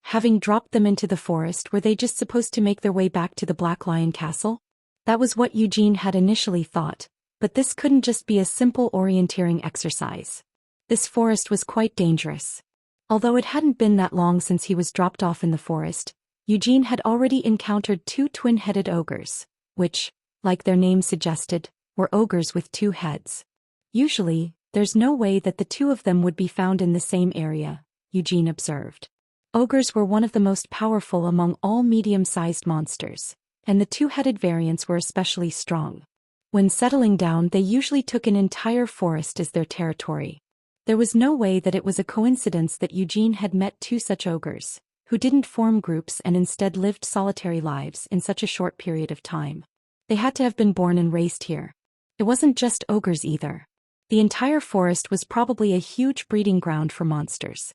Having dropped them into the forest, were they just supposed to make their way back to the Black Lion Castle? That was what Eugene had initially thought, but this couldn't just be a simple orienteering exercise. This forest was quite dangerous. Although it hadn't been that long since he was dropped off in the forest, Eugene had already encountered two twin-headed ogres, which, like their name suggested, were ogres with two heads. Usually, there's no way that the two of them would be found in the same area, Eugene observed. Ogres were one of the most powerful among all medium-sized monsters, and the two-headed variants were especially strong. When settling down, they usually took an entire forest as their territory. There was no way that it was a coincidence that Eugene had met two such ogres, who didn't form groups and instead lived solitary lives in such a short period of time. They had to have been born and raised here. It wasn't just ogres either. The entire forest was probably a huge breeding ground for monsters.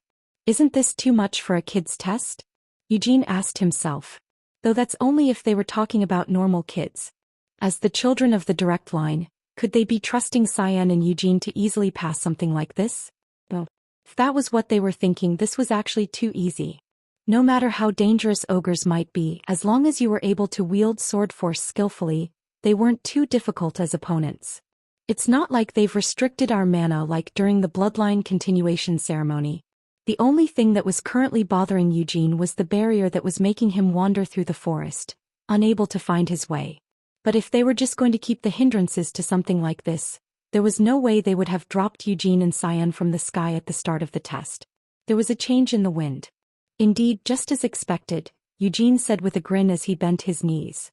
Isn't this too much for a kid's test? Eugene asked himself. Though that's only if they were talking about normal kids. As the children of the direct line, could they be trusting Cyan and Eugene to easily pass something like this? No. If that was what they were thinking, this was actually too easy. No matter how dangerous ogres might be, as long as you were able to wield sword force skillfully, they weren't too difficult as opponents. It's not like they've restricted our mana like during the bloodline continuation ceremony. The only thing that was currently bothering Eugene was the barrier that was making him wander through the forest, unable to find his way. But if they were just going to keep the hindrances to something like this, there was no way they would have dropped Eugene and Cyan from the sky at the start of the test. There was a change in the wind. Indeed, just as expected, Eugene said with a grin as he bent his knees.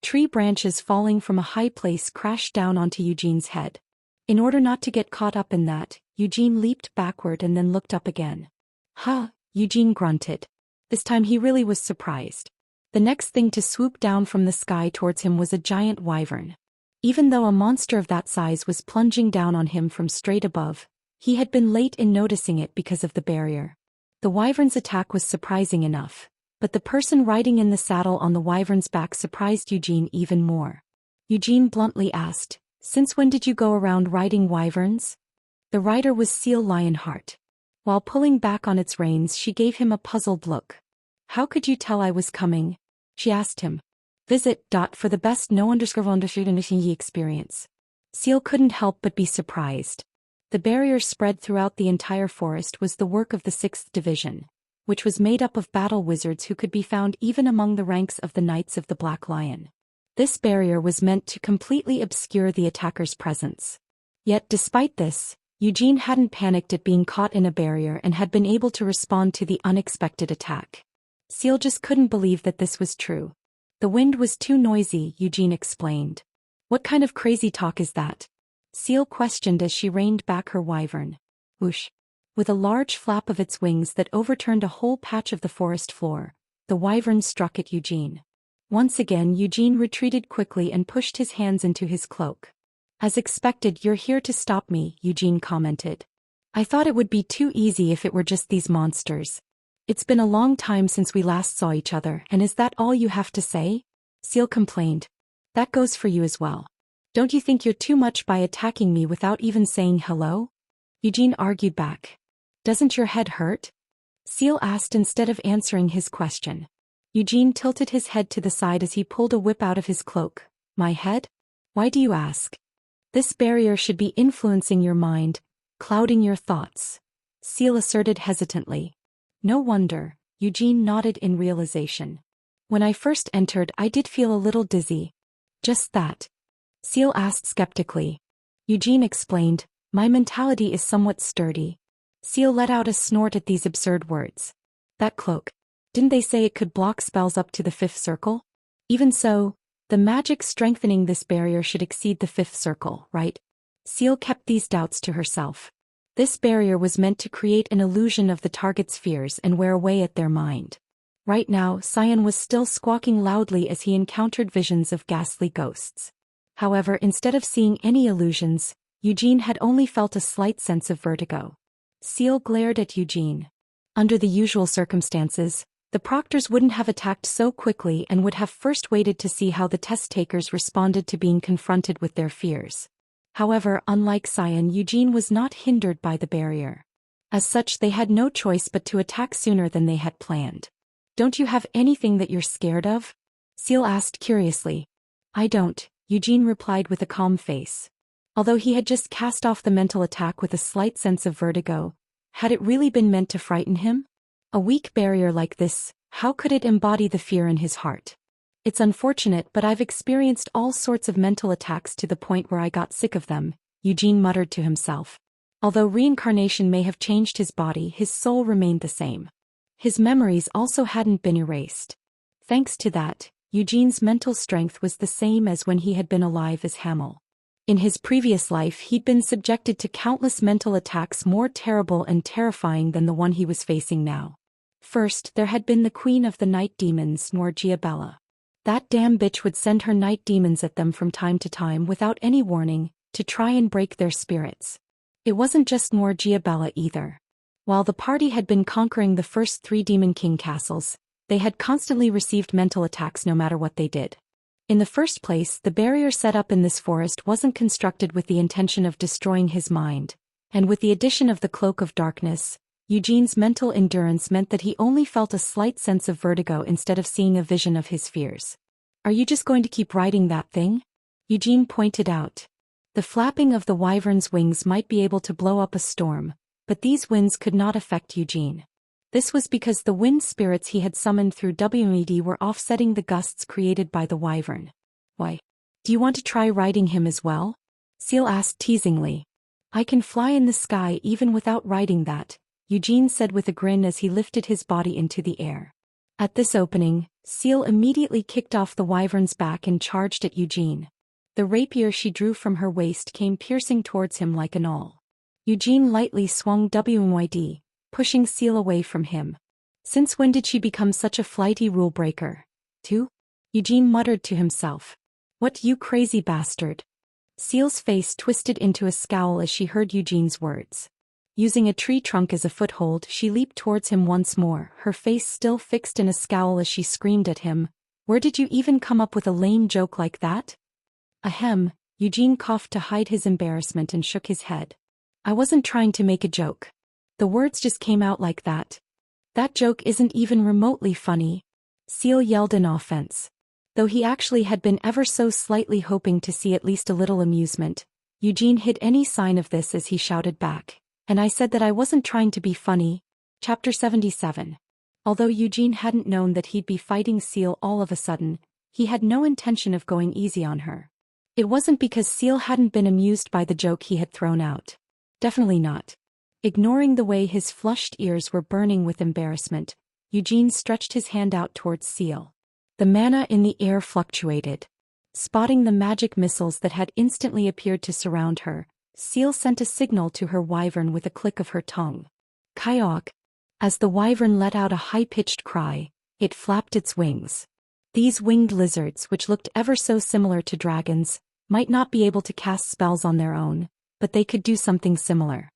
Tree branches falling from a high place crashed down onto Eugene's head. In order not to get caught up in that, Eugene leaped backward and then looked up again. Eugene grunted. This time he really was surprised. The next thing to swoop down from the sky towards him was a giant wyvern. Even though a monster of that size was plunging down on him from straight above, he had been late in noticing it because of the barrier. The wyvern's attack was surprising enough, but the person riding in the saddle on the wyvern's back surprised Eugene even more. Eugene bluntly asked, "Since when did you go around riding wyverns?" The rider was Seal Lionheart. While pulling back on its reins, she gave him a puzzled look. "How could you tell I was coming?" she asked him. Visit. For the best no_understood experience. Seal couldn't help but be surprised. The barrier spread throughout the entire forest was the work of the 6th Division, which was made up of battle wizards who could be found even among the ranks of the Knights of the Black Lion. This barrier was meant to completely obscure the attacker's presence. Yet despite this, Eugene hadn't panicked at being caught in a barrier and had been able to respond to the unexpected attack. Seal just couldn't believe that this was true. The wind was too noisy, Eugene explained. What kind of crazy talk is that? Seal questioned as she reined back her wyvern. Whoosh. With a large flap of its wings that overturned a whole patch of the forest floor, the wyvern struck at Eugene. Once again, Eugene retreated quickly and pushed his hands into his cloak. "As expected, you're here to stop me," Eugene commented. "I thought it would be too easy if it were just these monsters. It's been a long time since we last saw each other, and is that all you have to say?" Seal complained. "That goes for you as well. Don't you think you're too much by attacking me without even saying hello?" Eugene argued back. "Doesn't your head hurt?" Seal asked instead of answering his question. Eugene tilted his head to the side as he pulled a whip out of his cloak. "My head? Why do you ask?" "This barrier should be influencing your mind, clouding your thoughts," Seal asserted hesitantly. "No wonder," Eugene nodded in realization. "When I first entered, I did feel a little dizzy." "Just that?" Seal asked skeptically. Eugene explained, "My mentality is somewhat sturdy." Seal let out a snort at these absurd words. "That cloak. Didn't they say it could block spells up to the 5th circle?" "Even so, The magic strengthening this barrier should exceed the fifth circle, right? Seal kept these doubts to herself. This barrier was meant to create an illusion of the target's fears and wear away at their mind. Right now, Cyan was still squawking loudly as he encountered visions of ghastly ghosts. However, instead of seeing any illusions, Eugene had only felt a slight sense of vertigo. Seal glared at Eugene. Under the usual circumstances, the proctors wouldn't have attacked so quickly and would have first waited to see how the test-takers responded to being confronted with their fears. However, unlike Cyan, Eugene was not hindered by the barrier. As such, they had no choice but to attack sooner than they had planned. "Don't you have anything that you're scared of?" Seal asked curiously. "I don't," Eugene replied with a calm face. Although he had just cast off the mental attack with a slight sense of vertigo, had it really been meant to frighten him? A weak barrier like this, how could it embody the fear in his heart? "It's unfortunate, but I've experienced all sorts of mental attacks to the point where I got sick of them," Eugene muttered to himself. Although reincarnation may have changed his body, his soul remained the same. His memories also hadn't been erased. Thanks to that, Eugene's mental strength was the same as when he had been alive as Hamel. In his previous life, he'd been subjected to countless mental attacks more terrible and terrifying than the one he was facing now. First, there had been the queen of the night demons, Norgiabella. That damn bitch would send her night demons at them from time to time without any warning, to try and break their spirits. It wasn't just Norgiabella either. While the party had been conquering the first 3 Demon King castles, they had constantly received mental attacks no matter what they did. In the first place, the barrier set up in this forest wasn't constructed with the intention of destroying his mind, and with the addition of the Cloak of Darkness, Eugene's mental endurance meant that he only felt a slight sense of vertigo instead of seeing a vision of his fears. "Are you just going to keep riding that thing?" Eugene pointed out. The flapping of the wyvern's wings might be able to blow up a storm, but these winds could not affect Eugene. This was because the wind spirits he had summoned through WED were offsetting the gusts created by the wyvern. "Why? Do you want to try riding him as well?" Seal asked teasingly. "I can fly in the sky even without riding that," Eugene said with a grin as he lifted his body into the air. At this opening, Seal immediately kicked off the wyvern's back and charged at Eugene. The rapier she drew from her waist came piercing towards him like an awl. Eugene lightly swung WYD, pushing Seal away from him. "Since when did she become such a flighty rule breaker?" "Too?" Eugene muttered to himself. "What, you crazy bastard?" Seal's face twisted into a scowl as she heard Eugene's words. Using a tree trunk as a foothold, she leaped towards him once more, her face still fixed in a scowl as she screamed at him. "Where did you even come up with a lame joke like that?" Ahem, Eugene coughed to hide his embarrassment and shook his head. "I wasn't trying to make a joke. The words just came out like that." "That joke isn't even remotely funny," Seal yelled in offense. Though he actually had been ever so slightly hoping to see at least a little amusement, Eugene hid any sign of this as he shouted back. "And I said that I wasn't trying to be funny." Chapter 77. Although Eugene hadn't known that he'd be fighting Seal all of a sudden, he had no intention of going easy on her. It wasn't because Seal hadn't been amused by the joke he had thrown out. Definitely not. Ignoring the way his flushed ears were burning with embarrassment, Eugene stretched his hand out towards Seal. The mana in the air fluctuated. Spotting the magic missiles that had instantly appeared to surround her, Seal sent a signal to her wyvern with a click of her tongue. "Kyog." As the wyvern let out a high-pitched cry, it flapped its wings. These winged lizards, which looked ever so similar to dragons, might not be able to cast spells on their own, but they could do something similar.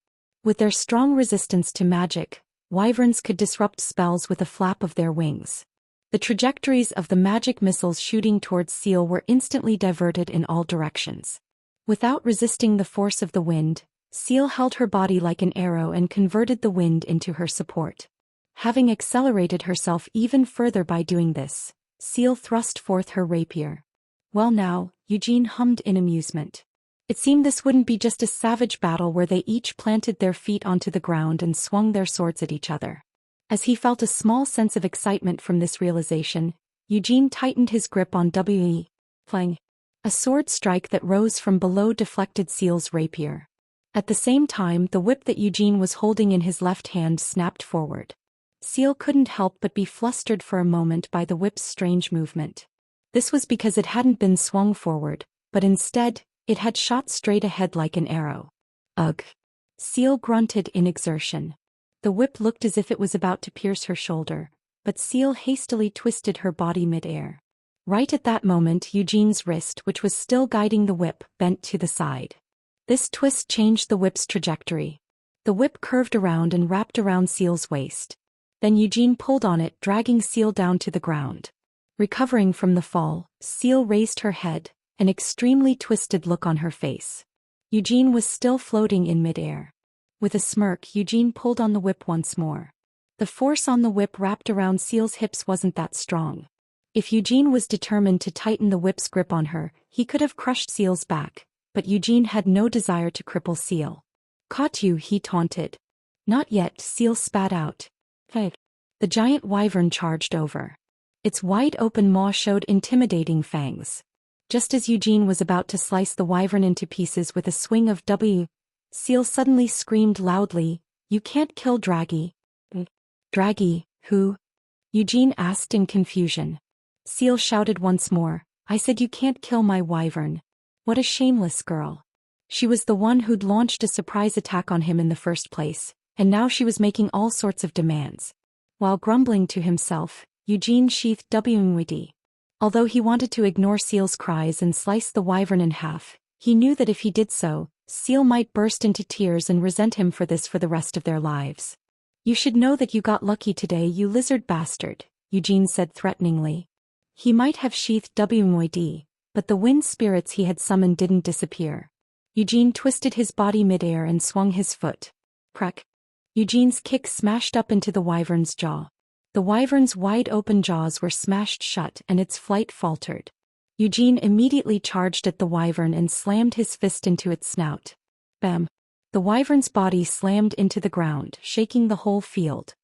With their strong resistance to magic, wyverns could disrupt spells with a flap of their wings. The trajectories of the magic missiles shooting towards Seal were instantly diverted in all directions. Without resisting the force of the wind, Seal held her body like an arrow and converted the wind into her support. Having accelerated herself even further by doing this, Seal thrust forth her rapier. "Well now," Eugene hummed in amusement. It seemed this wouldn't be just a savage battle where they each planted their feet onto the ground and swung their swords at each other. As he felt a small sense of excitement from this realization, Eugene tightened his grip on WE. Flang. A sword strike that rose from below deflected Seal's rapier. At the same time, the whip that Eugene was holding in his left hand snapped forward. Seal couldn't help but be flustered for a moment by the whip's strange movement. This was because it hadn't been swung forward, but instead, it had shot straight ahead like an arrow. Ugh. Seal grunted in exertion. The whip looked as if it was about to pierce her shoulder, but Seal hastily twisted her body mid-air. Right at that moment, Eugene's wrist, which was still guiding the whip, bent to the side. This twist changed the whip's trajectory. The whip curved around and wrapped around Seal's waist. Then Eugene pulled on it, dragging Seal down to the ground. Recovering from the fall, Seal raised her head, an extremely twisted look on her face. Eugene was still floating in midair. With a smirk, Eugene pulled on the whip once more. The force on the whip wrapped around Seal's hips wasn't that strong. If Eugene was determined to tighten the whip's grip on her, he could have crushed Seal's back, but Eugene had no desire to cripple Seal. "Caught you," he taunted. "Not yet," Seal spat out. "Hey." The giant wyvern charged over. Its wide-open maw showed intimidating fangs. Just as Eugene was about to slice the wyvern into pieces with a swing of W, Seal suddenly screamed loudly, "You can't kill Draggy." "Draggy, who?" Eugene asked in confusion. Seal shouted once more, "I said you can't kill my wyvern." What a shameless girl. She was the one who'd launched a surprise attack on him in the first place, and now she was making all sorts of demands. While grumbling to himself, Eugene sheathed WMWD. Although he wanted to ignore Seal's cries and slice the wyvern in half, he knew that if he did so, Seal might burst into tears and resent him for this for the rest of their lives. "You should know that you got lucky today, you lizard bastard," Eugene said threateningly. He might have sheathed WMWD, but the wind spirits he had summoned didn't disappear. Eugene twisted his body midair and swung his foot. Crack. Eugene's kick smashed up into the wyvern's jaw. The wyvern's wide-open jaws were smashed shut and its flight faltered. Eugene immediately charged at the wyvern and slammed his fist into its snout. Bam! The wyvern's body slammed into the ground, shaking the whole field.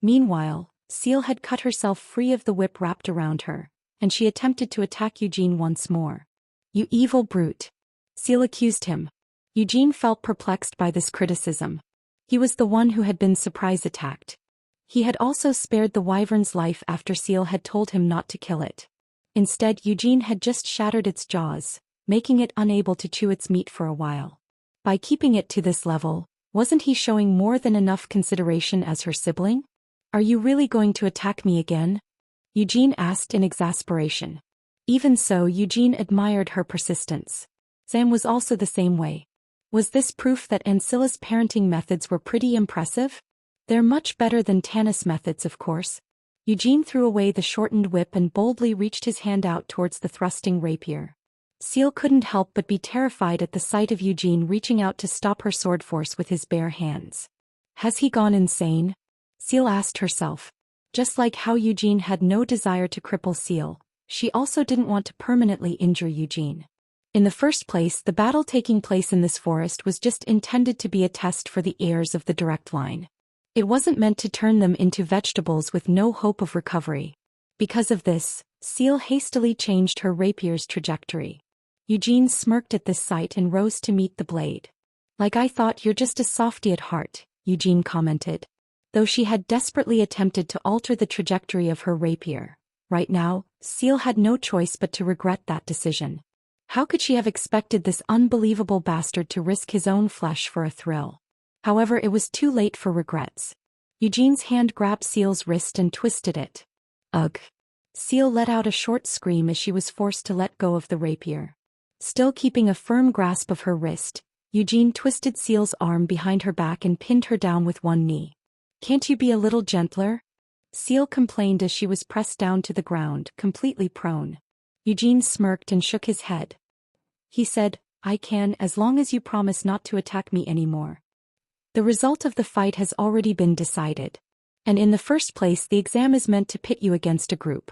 Meanwhile, Seal had cut herself free of the whip wrapped around her, and she attempted to attack Eugene once more. "You evil brute!" Seal accused him. Eugene felt perplexed by this criticism. He was the one who had been surprise attacked. He had also spared the wyvern's life after Seal had told him not to kill it. Instead, Eugene had just shattered its jaws, making it unable to chew its meat for a while. By keeping it to this level, wasn't he showing more than enough consideration as her sibling? "Are you really going to attack me again?" Eugene asked in exasperation. Even so, Eugene admired her persistence. Sam was also the same way. Was this proof that Ancilla's parenting methods were pretty impressive? They're much better than Tanis' methods, of course. Eugene threw away the shortened whip and boldly reached his hand out towards the thrusting rapier. Seal couldn't help but be terrified at the sight of Eugene reaching out to stop her sword force with his bare hands. Has he gone insane? Seal asked herself. Just like how Eugene had no desire to cripple Seal, she also didn't want to permanently injure Eugene. In the first place, the battle taking place in this forest was just intended to be a test for the heirs of the direct line. It wasn't meant to turn them into vegetables with no hope of recovery. Because of this, Seal hastily changed her rapier's trajectory. Eugene smirked at this sight and rose to meet the blade. "Like I thought, you're just a softy at heart," Eugene commented. Though she had desperately attempted to alter the trajectory of her rapier, right now, Seal had no choice but to regret that decision. How could she have expected this unbelievable bastard to risk his own flesh for a thrill? However, it was too late for regrets. Eugene's hand grabbed Seal's wrist and twisted it. Ugh! Seal let out a short scream as she was forced to let go of the rapier. Still keeping a firm grasp of her wrist, Eugene twisted Seal's arm behind her back and pinned her down with one knee. "Can't you be a little gentler?" Seal complained as she was pressed down to the ground, completely prone. Eugene smirked and shook his head. He said, "I can, as long as you promise not to attack me anymore. The result of the fight has already been decided. And in the first place, the exam is meant to pit you against a group.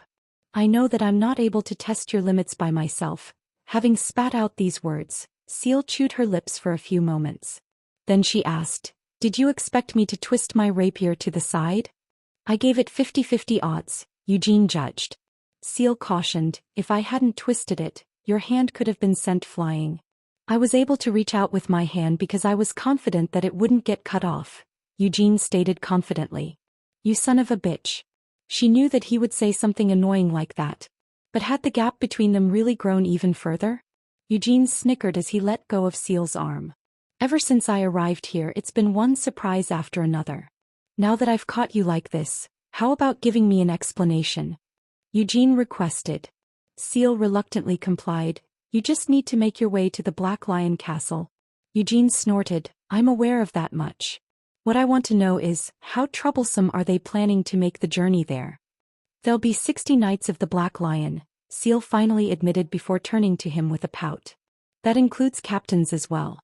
I know that I'm not able to test your limits by myself." Having spat out these words, Seal chewed her lips for a few moments. Then she asked, "Did you expect me to twist my rapier to the side?" "I gave it 50-50 odds," Eugene judged. Seal cautioned, "If I hadn't twisted it, your hand could have been sent flying." "I was able to reach out with my hand because I was confident that it wouldn't get cut off," Eugene stated confidently. "You son of a bitch." She knew that he would say something annoying like that. But had the gap between them really grown even further? Eugene snickered as he let go of Seal's arm. Ever since I arrived here, it's been one surprise after another. Now that I've caught you like this, how about giving me an explanation? Eugene requested. Seal reluctantly complied. You just need to make your way to the Black Lion Castle. Eugene snorted. I'm aware of that much. What I want to know is, how troublesome are they planning to make the journey there? There'll be 60 Knights of the Black Lion, Seal finally admitted before turning to him with a pout. That includes captains as well.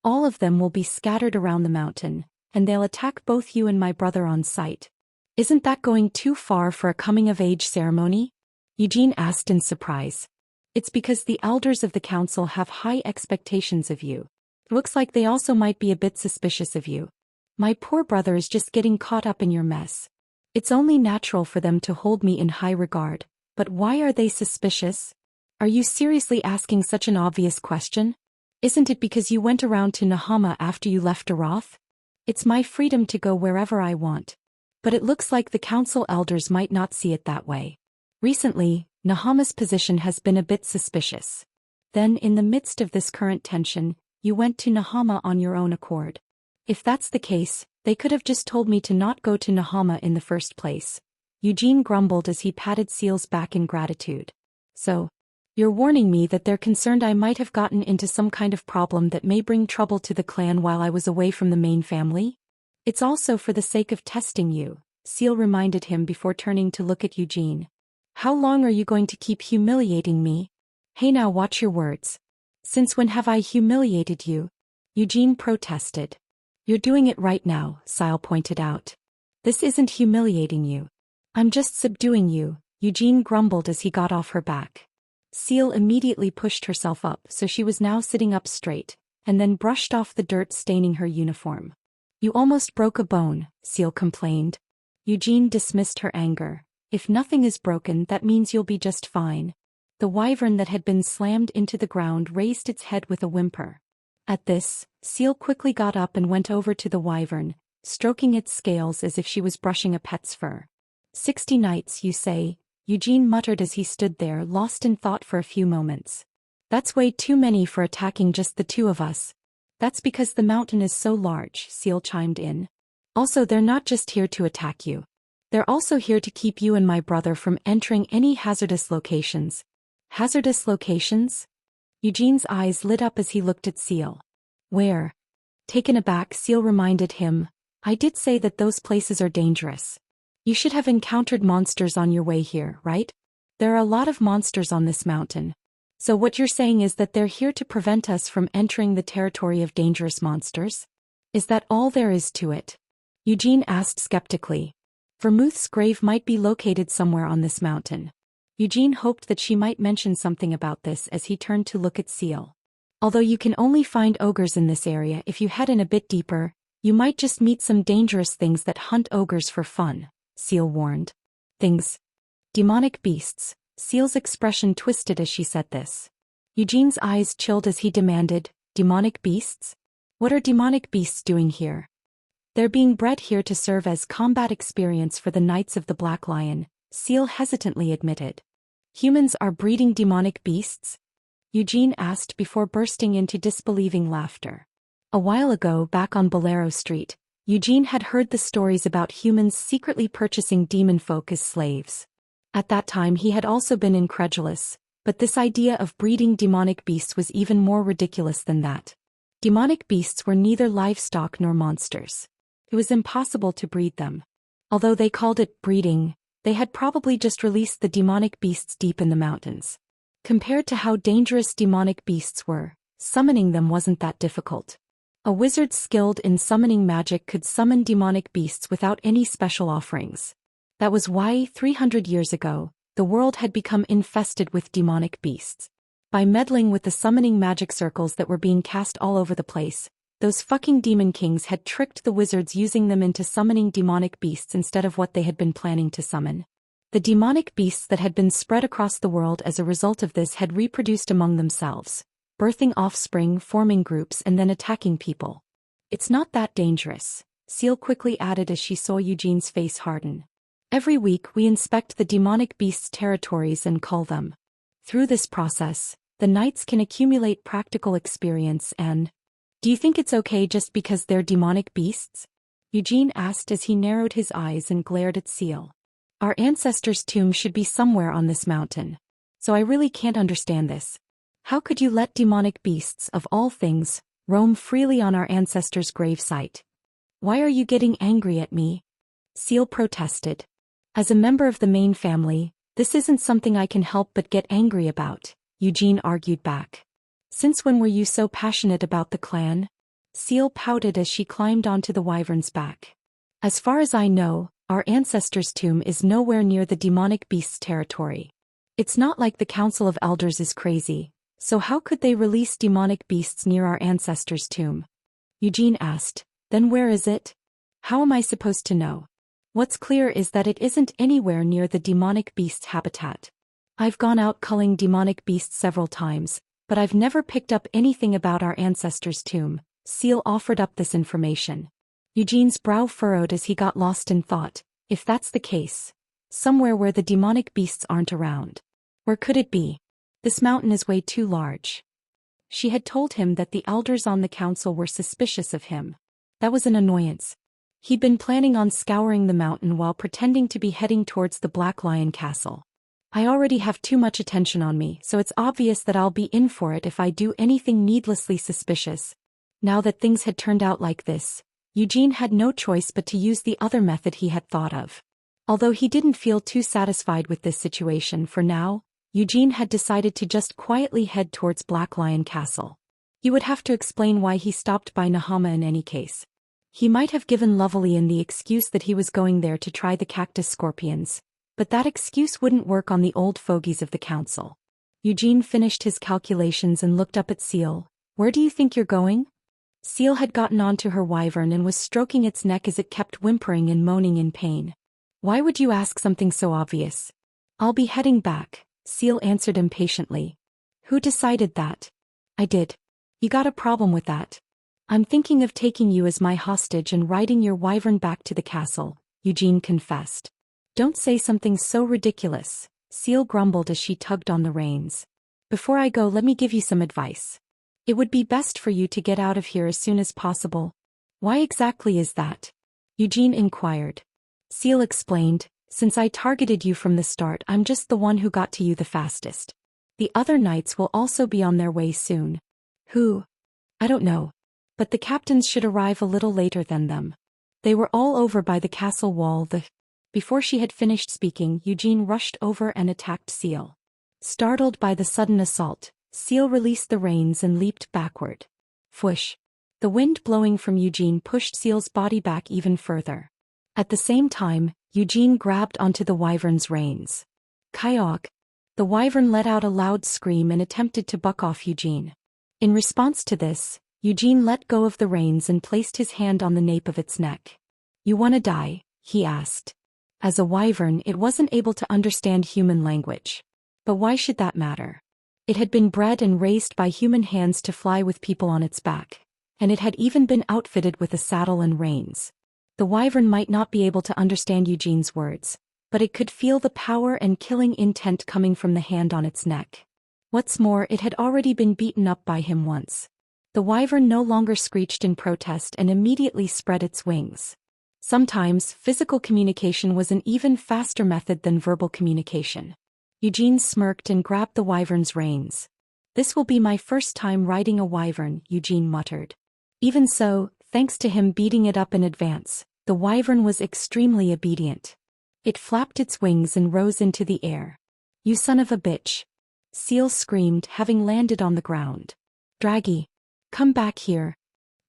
All of them will be scattered around the mountain, and they'll attack both you and my brother on sight. Isn't that going too far for a coming-of-age ceremony? Eugene asked in surprise. It's because the elders of the council have high expectations of you. Looks like they also might be a bit suspicious of you. My poor brother is just getting caught up in your mess. It's only natural for them to hold me in high regard, but why are they suspicious? Are you seriously asking such an obvious question? Isn't it because you went around to Nahama after you left Arath? It's my freedom to go wherever I want. But it looks like the council elders might not see it that way. Recently, Nahama's position has been a bit suspicious. Then, in the midst of this current tension, you went to Nahama on your own accord. If that's the case, they could have just told me to not go to Nahama in the first place. Eugene grumbled as he patted Seal's back in gratitude. So, you're warning me that they're concerned I might have gotten into some kind of problem that may bring trouble to the clan while I was away from the main family? It's also for the sake of testing you, Seal reminded him before turning to look at Eugene. How long are you going to keep humiliating me? Hey, now watch your words. Since when have I humiliated you? Eugene protested. You're doing it right now, Seal pointed out. This isn't humiliating you. I'm just subduing you, Eugene grumbled as he got off her back. Seal immediately pushed herself up so she was now sitting up straight, and then brushed off the dirt staining her uniform. You almost broke a bone, Seal complained. Eugene dismissed her anger. If nothing is broken, that means you'll be just fine. The wyvern that had been slammed into the ground raised its head with a whimper. At this, Seal quickly got up and went over to the wyvern, stroking its scales as if she was brushing a pet's fur. 60 knights, you say? Eugene muttered as he stood there, lost in thought for a few moments. That's way too many for attacking just the two of us. That's because the mountain is so large, Seal chimed in. Also, they're not just here to attack you. They're also here to keep you and my brother from entering any hazardous locations. Hazardous locations? Eugene's eyes lit up as he looked at Seal. Where? Taken aback, Seal reminded him. I did say that those places are dangerous. You should have encountered monsters on your way here, right? There are a lot of monsters on this mountain. So what you're saying is that they're here to prevent us from entering the territory of dangerous monsters? Is that all there is to it? Eugene asked skeptically. Vermouth's grave might be located somewhere on this mountain. Eugene hoped that she might mention something about this as he turned to look at Seal. Although you can only find ogres in this area, if you head in a bit deeper, you might just meet some dangerous things that hunt ogres for fun, Seal warned. Things. Demonic beasts. Seal's expression twisted as she said this. Eugene's eyes chilled as he demanded, demonic beasts? What are demonic beasts doing here? They're being bred here to serve as combat experience for the Knights of the Black Lion, Seal hesitantly admitted. Humans are breeding demonic beasts? Eugene asked before bursting into disbelieving laughter. A while ago, back on Bolero Street, Eugene had heard the stories about humans secretly purchasing demon folk as slaves. At that time he had also been incredulous, but this idea of breeding demonic beasts was even more ridiculous than that. Demonic beasts were neither livestock nor monsters. It was impossible to breed them. Although they called it breeding, they had probably just released the demonic beasts deep in the mountains. Compared to how dangerous demonic beasts were, summoning them wasn't that difficult. A wizard skilled in summoning magic could summon demonic beasts without any special offerings. That was why, 300 years ago, the world had become infested with demonic beasts. By meddling with the summoning magic circles that were being cast all over the place, those fucking demon kings had tricked the wizards, using them into summoning demonic beasts instead of what they had been planning to summon. The demonic beasts that had been spread across the world as a result of this had reproduced among themselves, birthing offspring, forming groups, and then attacking people. It's not that dangerous, Seal quickly added as she saw Eugene's face harden. Every week we inspect the demonic beasts' territories and cull them. Through this process, the knights can accumulate practical experience and... Do you think it's okay just because they're demonic beasts? Eugene asked as he narrowed his eyes and glared at Seal. Our ancestors' tomb should be somewhere on this mountain. So I really can't understand this. How could you let demonic beasts, of all things, roam freely on our ancestors' gravesite? Why are you getting angry at me? Seal protested. As a member of the main family, this isn't something I can help but get angry about, Eugene argued back. Since when were you so passionate about the clan? Seal pouted as she climbed onto the wyvern's back. As far as I know, our ancestors' tomb is nowhere near the demonic beast's territory. It's not like the Council of Elders is crazy, so how could they release demonic beasts near our ancestors' tomb? Eugene asked. Then where is it? How am I supposed to know? What's clear is that it isn't anywhere near the demonic beast's habitat. I've gone out culling demonic beasts several times, but I've never picked up anything about our ancestors' tomb. Seal offered up this information. Eugene's brow furrowed as he got lost in thought. If that's the case, somewhere where the demonic beasts aren't around. Where could it be? This mountain is way too large. She had told him that the elders on the council were suspicious of him. That was an annoyance. He'd been planning on scouring the mountain while pretending to be heading towards the Black Lion Castle. I already have too much attention on me, so it's obvious that I'll be in for it if I do anything needlessly suspicious. Now that things had turned out like this, Eugene had no choice but to use the other method he had thought of. Although he didn't feel too satisfied with this situation for now, Eugene had decided to just quietly head towards Black Lion Castle. He would have to explain why he stopped by Nahama in any case. He might have given Lovelian the excuse that he was going there to try the cactus scorpions, but that excuse wouldn't work on the old fogies of the council. Eugene finished his calculations and looked up at Seal. Where do you think you're going? Seal had gotten onto her wyvern and was stroking its neck as it kept whimpering and moaning in pain. Why would you ask something so obvious? I'll be heading back, Seal answered impatiently. Who decided that? I did. You got a problem with that? I'm thinking of taking you as my hostage and riding your wyvern back to the castle, Eugene confessed. Don't say something so ridiculous, Seal grumbled as she tugged on the reins. Before I go, let me give you some advice. It would be best for you to get out of here as soon as possible. Why exactly is that? Eugene inquired. Seal explained, since I targeted you from the start, I'm just the one who got to you the fastest. The other knights will also be on their way soon. Who? I don't know. But the captains should arrive a little later than them. They were all over by the castle wall. Before she had finished speaking, Eugene rushed over and attacked Seal. Startled by the sudden assault, Seal released the reins and leaped backward. Whoosh! The wind blowing from Eugene pushed Seal's body back even further. At the same time, Eugene grabbed onto the wyvern's reins. Kyok! The wyvern let out a loud scream and attempted to buck off Eugene. In response to this, Eugene let go of the reins and placed his hand on the nape of its neck. You wanna die? He asked. As a wyvern, it wasn't able to understand human language. But why should that matter? It had been bred and raised by human hands to fly with people on its back, and it had even been outfitted with a saddle and reins. The wyvern might not be able to understand Eugene's words, but it could feel the power and killing intent coming from the hand on its neck. What's more, it had already been beaten up by him once. The wyvern no longer screeched in protest and immediately spread its wings. Sometimes, physical communication was an even faster method than verbal communication. Eugene smirked and grabbed the wyvern's reins. This will be my first time riding a wyvern, Eugene muttered. Even so, thanks to him beating it up in advance, the wyvern was extremely obedient. It flapped its wings and rose into the air. You son of a bitch! Seal screamed, having landed on the ground. Draggy! Come back here.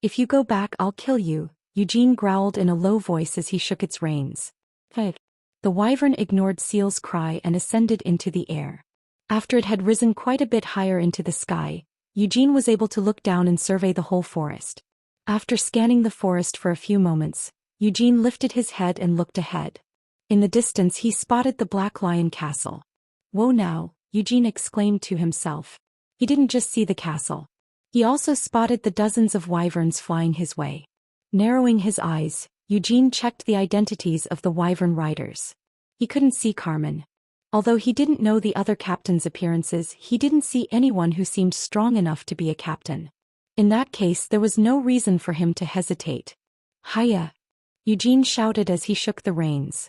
If you go back, I'll kill you, Eugene growled in a low voice as he shook its reins. Hey! The wyvern ignored Seal's cry and ascended into the air. After it had risen quite a bit higher into the sky, Eugene was able to look down and survey the whole forest. After scanning the forest for a few moments, Eugene lifted his head and looked ahead. In the distance he spotted the Black Lion Castle. Whoa now, Eugene exclaimed to himself. He didn't just see the castle. He also spotted the dozens of wyverns flying his way. Narrowing his eyes, Eugene checked the identities of the wyvern riders. He couldn't see Carmen. Although he didn't know the other captains' appearances, he didn't see anyone who seemed strong enough to be a captain. In that case, there was no reason for him to hesitate. "Hiya!" Eugene shouted as he shook the reins.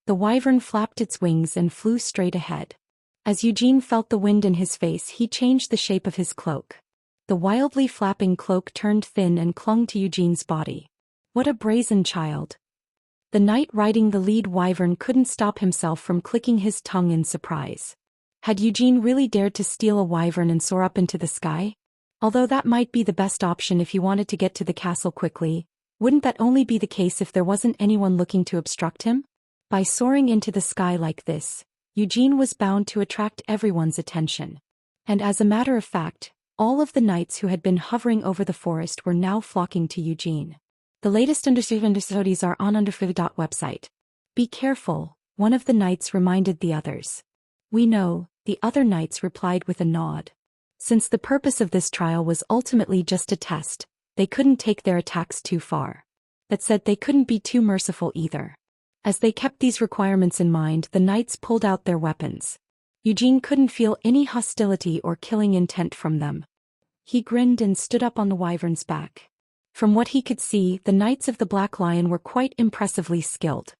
The wyvern flapped its wings and flew straight ahead. As Eugene felt the wind in his face, he changed the shape of his cloak. The wildly flapping cloak turned thin and clung to Eugene's body. What a brazen child! The knight riding the lead wyvern couldn't stop himself from clicking his tongue in surprise. Had Eugene really dared to steal a wyvern and soar up into the sky? Although that might be the best option if he wanted to get to the castle quickly, wouldn't that only be the case if there wasn't anyone looking to obstruct him? By soaring into the sky like this, Eugene was bound to attract everyone's attention. And as a matter of fact, all of the knights who had been hovering over the forest were now flocking to Eugene. The latest understudies are on underfood.website. Website. Be careful, one of the knights reminded the others. We know, the other knights replied with a nod. Since the purpose of this trial was ultimately just a test, they couldn't take their attacks too far. That said, they couldn't be too merciful either. As they kept these requirements in mind, the knights pulled out their weapons. Eugene couldn't feel any hostility or killing intent from them. He grinned and stood up on the wyvern's back. From what he could see, the Knights of the Black Lion were quite impressively skilled.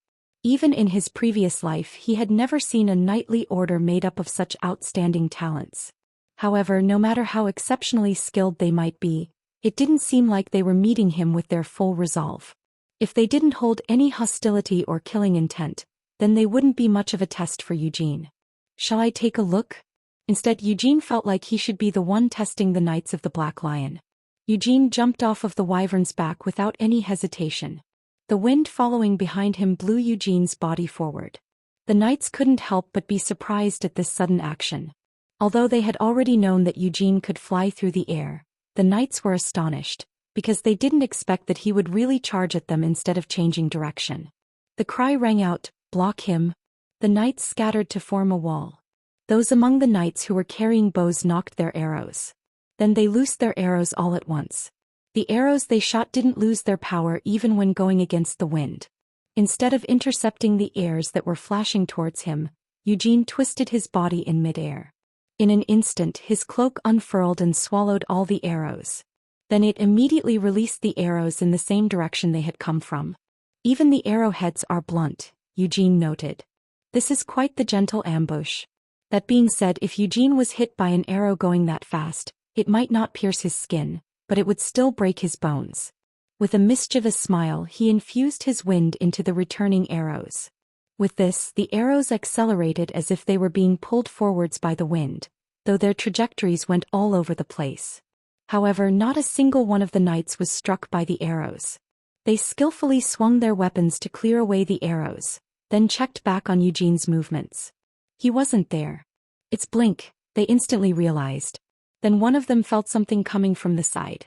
Even in his previous life, he had never seen a knightly order made up of such outstanding talents. However, no matter how exceptionally skilled they might be, it didn't seem like they were meeting him with their full resolve. If they didn't hold any hostility or killing intent, then they wouldn't be much of a test for Eugene. Shall I take a look? Instead, Eugene felt like he should be the one testing the Knights of the Black Lion. Eugene jumped off of the wyvern's back without any hesitation. The wind following behind him blew Eugene's body forward. The knights couldn't help but be surprised at this sudden action. Although they had already known that Eugene could fly through the air, the knights were astonished, because they didn't expect that he would really charge at them instead of changing direction. The cry rang out, "Block him!" The knights scattered to form a wall. Those among the knights who were carrying bows knocked their arrows. Then they loosed their arrows all at once. The arrows they shot didn't lose their power even when going against the wind. Instead of intercepting the arrows that were flashing towards him, Eugene twisted his body in midair. In an instant, his cloak unfurled and swallowed all the arrows. Then it immediately released the arrows in the same direction they had come from. Even the arrowheads are blunt, Eugene noted. This is quite the gentle ambush. That being said, if Eugene was hit by an arrow going that fast, it might not pierce his skin, but it would still break his bones. With a mischievous smile, he infused his wind into the returning arrows. With this, the arrows accelerated as if they were being pulled forwards by the wind, though their trajectories went all over the place. However, not a single one of the knights was struck by the arrows. They skillfully swung their weapons to clear away the arrows, then checked back on Eugene's movements. He wasn't there. It's Blink, they instantly realized. Then one of them felt something coming from the side.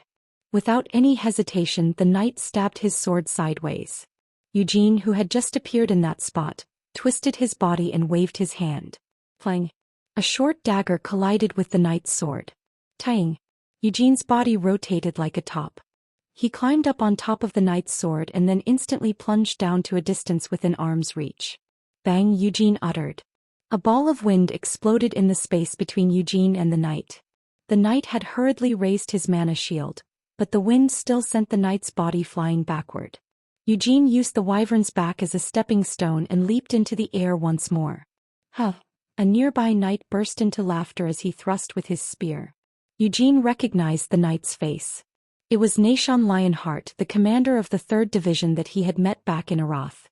Without any hesitation, the knight stabbed his sword sideways. Eugene, who had just appeared in that spot, twisted his body and waved his hand. Clang! A short dagger collided with the knight's sword. Tang! Eugene's body rotated like a top. He climbed up on top of the knight's sword and then instantly plunged down to a distance within arm's reach. Bang! Eugene uttered. A ball of wind exploded in the space between Eugene and the knight. The knight had hurriedly raised his mana shield, but the wind still sent the knight's body flying backward. Eugene used the wyvern's back as a stepping stone and leaped into the air once more. Huh! A nearby knight burst into laughter as he thrust with his spear. Eugene recognized the knight's face. It was Nashon Lionheart, the commander of the 3rd Division that he had met back in Arath.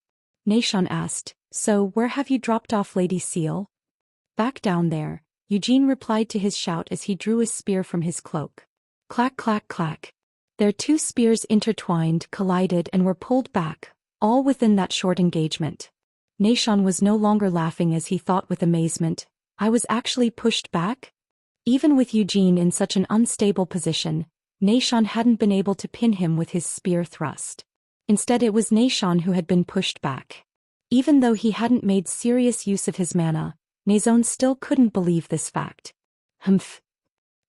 Nashon asked, "So, where have you dropped off, Lady Seal?" "Back down there," Eugene replied to his shout as he drew his spear from his cloak. Clack clack clack. Their 2 spears intertwined, collided and were pulled back, all within that short engagement. Nashon was no longer laughing as he thought with amazement, "I was actually pushed back?" Even with Eugene in such an unstable position, Nashon hadn't been able to pin him with his spear thrust. Instead, it was Nashon who had been pushed back. Even though he hadn't made serious use of his mana, Nazone still couldn't believe this fact. Humph.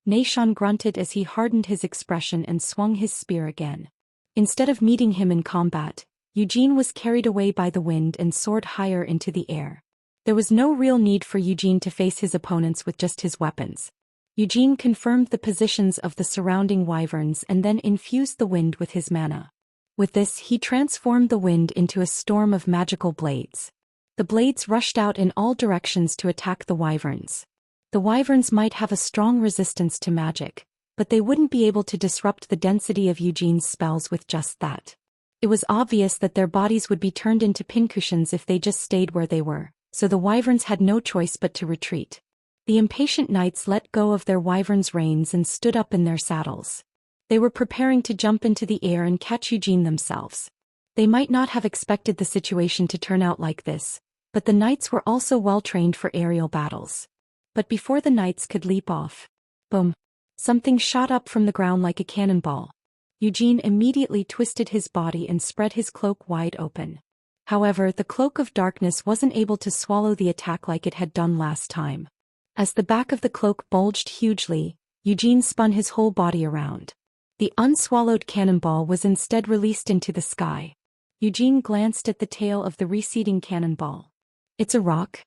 Nashon grunted as he hardened his expression and swung his spear again. Instead of meeting him in combat, Eugene was carried away by the wind and soared higher into the air. There was no real need for Eugene to face his opponents with just his weapons. Eugene confirmed the positions of the surrounding wyverns and then infused the wind with his mana. With this, he transformed the wind into a storm of magical blades. The blades rushed out in all directions to attack the wyverns. The wyverns might have a strong resistance to magic, but they wouldn't be able to disrupt the density of Eugene's spells with just that. It was obvious that their bodies would be turned into pincushions if they just stayed where they were, so the wyverns had no choice but to retreat. The impatient knights let go of their wyverns' reins and stood up in their saddles. They were preparing to jump into the air and catch Eugene themselves. They might not have expected the situation to turn out like this, but the knights were also well trained for aerial battles. But before the knights could leap off, boom! Something shot up from the ground like a cannonball. Eugene immediately twisted his body and spread his cloak wide open. However, the cloak of darkness wasn't able to swallow the attack like it had done last time. As the back of the cloak bulged hugely, Eugene spun his whole body around. The unswallowed cannonball was instead released into the sky. Eugene glanced at the tail of the receding cannonball. It's a rock.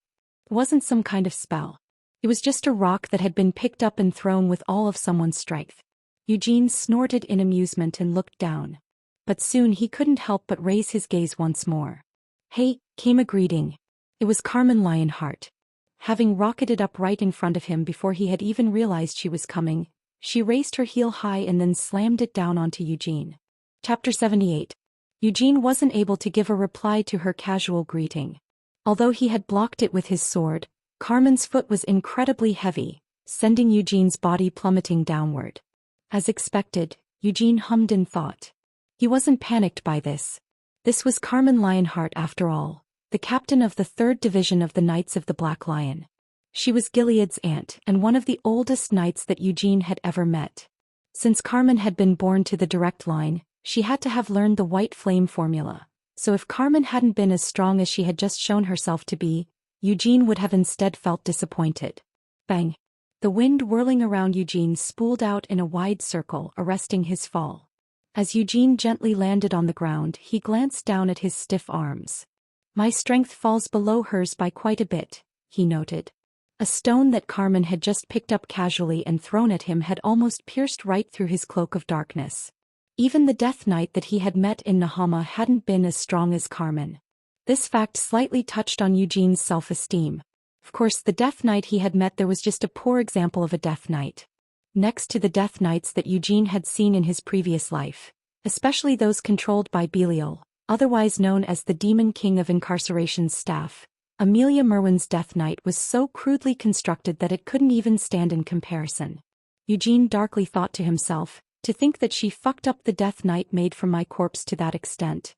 It wasn't some kind of spell. It was just a rock that had been picked up and thrown with all of someone's strength. Eugene snorted in amusement and looked down. But soon he couldn't help but raise his gaze once more. Hey, came a greeting. It was Carmen Lionheart. Having rocketed up right in front of him before he had even realized she was coming, she raised her heel high and then slammed it down onto Eugene. Chapter 78. Eugene wasn't able to give a reply to her casual greeting. Although he had blocked it with his sword, Carmen's foot was incredibly heavy, sending Eugene's body plummeting downward. As expected, Eugene hummed in thought. He wasn't panicked by this. This was Carmen Lionheart after all, the captain of the 3rd Division of the Knights of the Black Lion. She was Gilead's aunt and one of the oldest knights that Eugene had ever met. Since Carmen had been born to the direct line, she had to have learned the white flame formula, so if Carmen hadn't been as strong as she had just shown herself to be, Eugene would have instead felt disappointed. Bang! The wind whirling around Eugene spooled out in a wide circle, arresting his fall. As Eugene gently landed on the ground, he glanced down at his stiff arms. My strength falls below hers by quite a bit, he noted. A stone that Carmen had just picked up casually and thrown at him had almost pierced right through his cloak of darkness. Even the Death Knight that he had met in Nahama hadn't been as strong as Carmen. This fact slightly touched on Eugene's self-esteem. Of course, the Death Knight he had met there was just a poor example of a Death Knight. Next to the Death Knights that Eugene had seen in his previous life, especially those controlled by Belial, otherwise known as the Demon King of Incarceration's staff, Amelia Merwin's Death Knight was so crudely constructed that it couldn't even stand in comparison. Eugene darkly thought to himself, to think that she fucked up the Death Knight made from my corpse to that extent.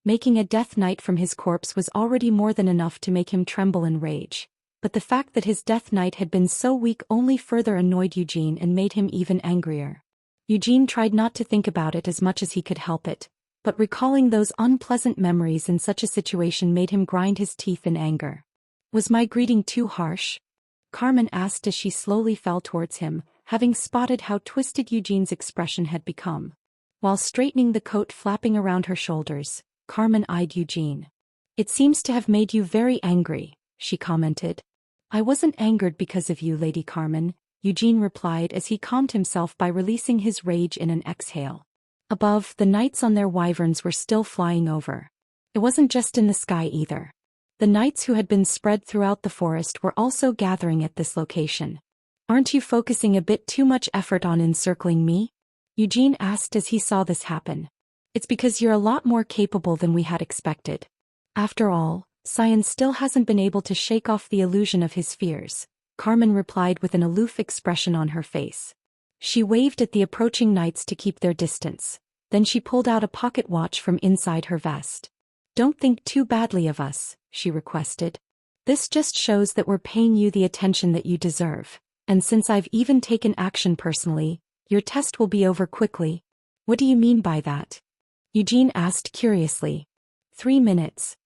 Making a Death Knight from his corpse was already more than enough to make him tremble in rage, but the fact that his Death Knight had been so weak only further annoyed Eugene and made him even angrier. Eugene tried not to think about it as much as he could help it, but recalling those unpleasant memories in such a situation made him grind his teeth in anger. Was my greeting too harsh? Carmen asked as she slowly fell towards him, having spotted how twisted Eugene's expression had become. While straightening the coat flapping around her shoulders, Carmen eyed Eugene. It seems to have made you very angry, she commented. I wasn't angered because of you, Lady Carmen, Eugene replied as he calmed himself by releasing his rage in an exhale. Above, the knights on their wyverns were still flying over. It wasn't just in the sky either. The knights who had been spread throughout the forest were also gathering at this location. Aren't you focusing a bit too much effort on encircling me? Eugene asked as he saw this happen. It's because you're a lot more capable than we had expected. After all, Sion still hasn't been able to shake off the illusion of his fears, Carmen replied with an aloof expression on her face. She waved at the approaching knights to keep their distance. Then she pulled out a pocket watch from inside her vest. Don't think too badly of us, she requested. This just shows that we're paying you the attention that you deserve. And since I've even taken action personally, your test will be over quickly. What do you mean by that? Eugene asked curiously. 3 minutes.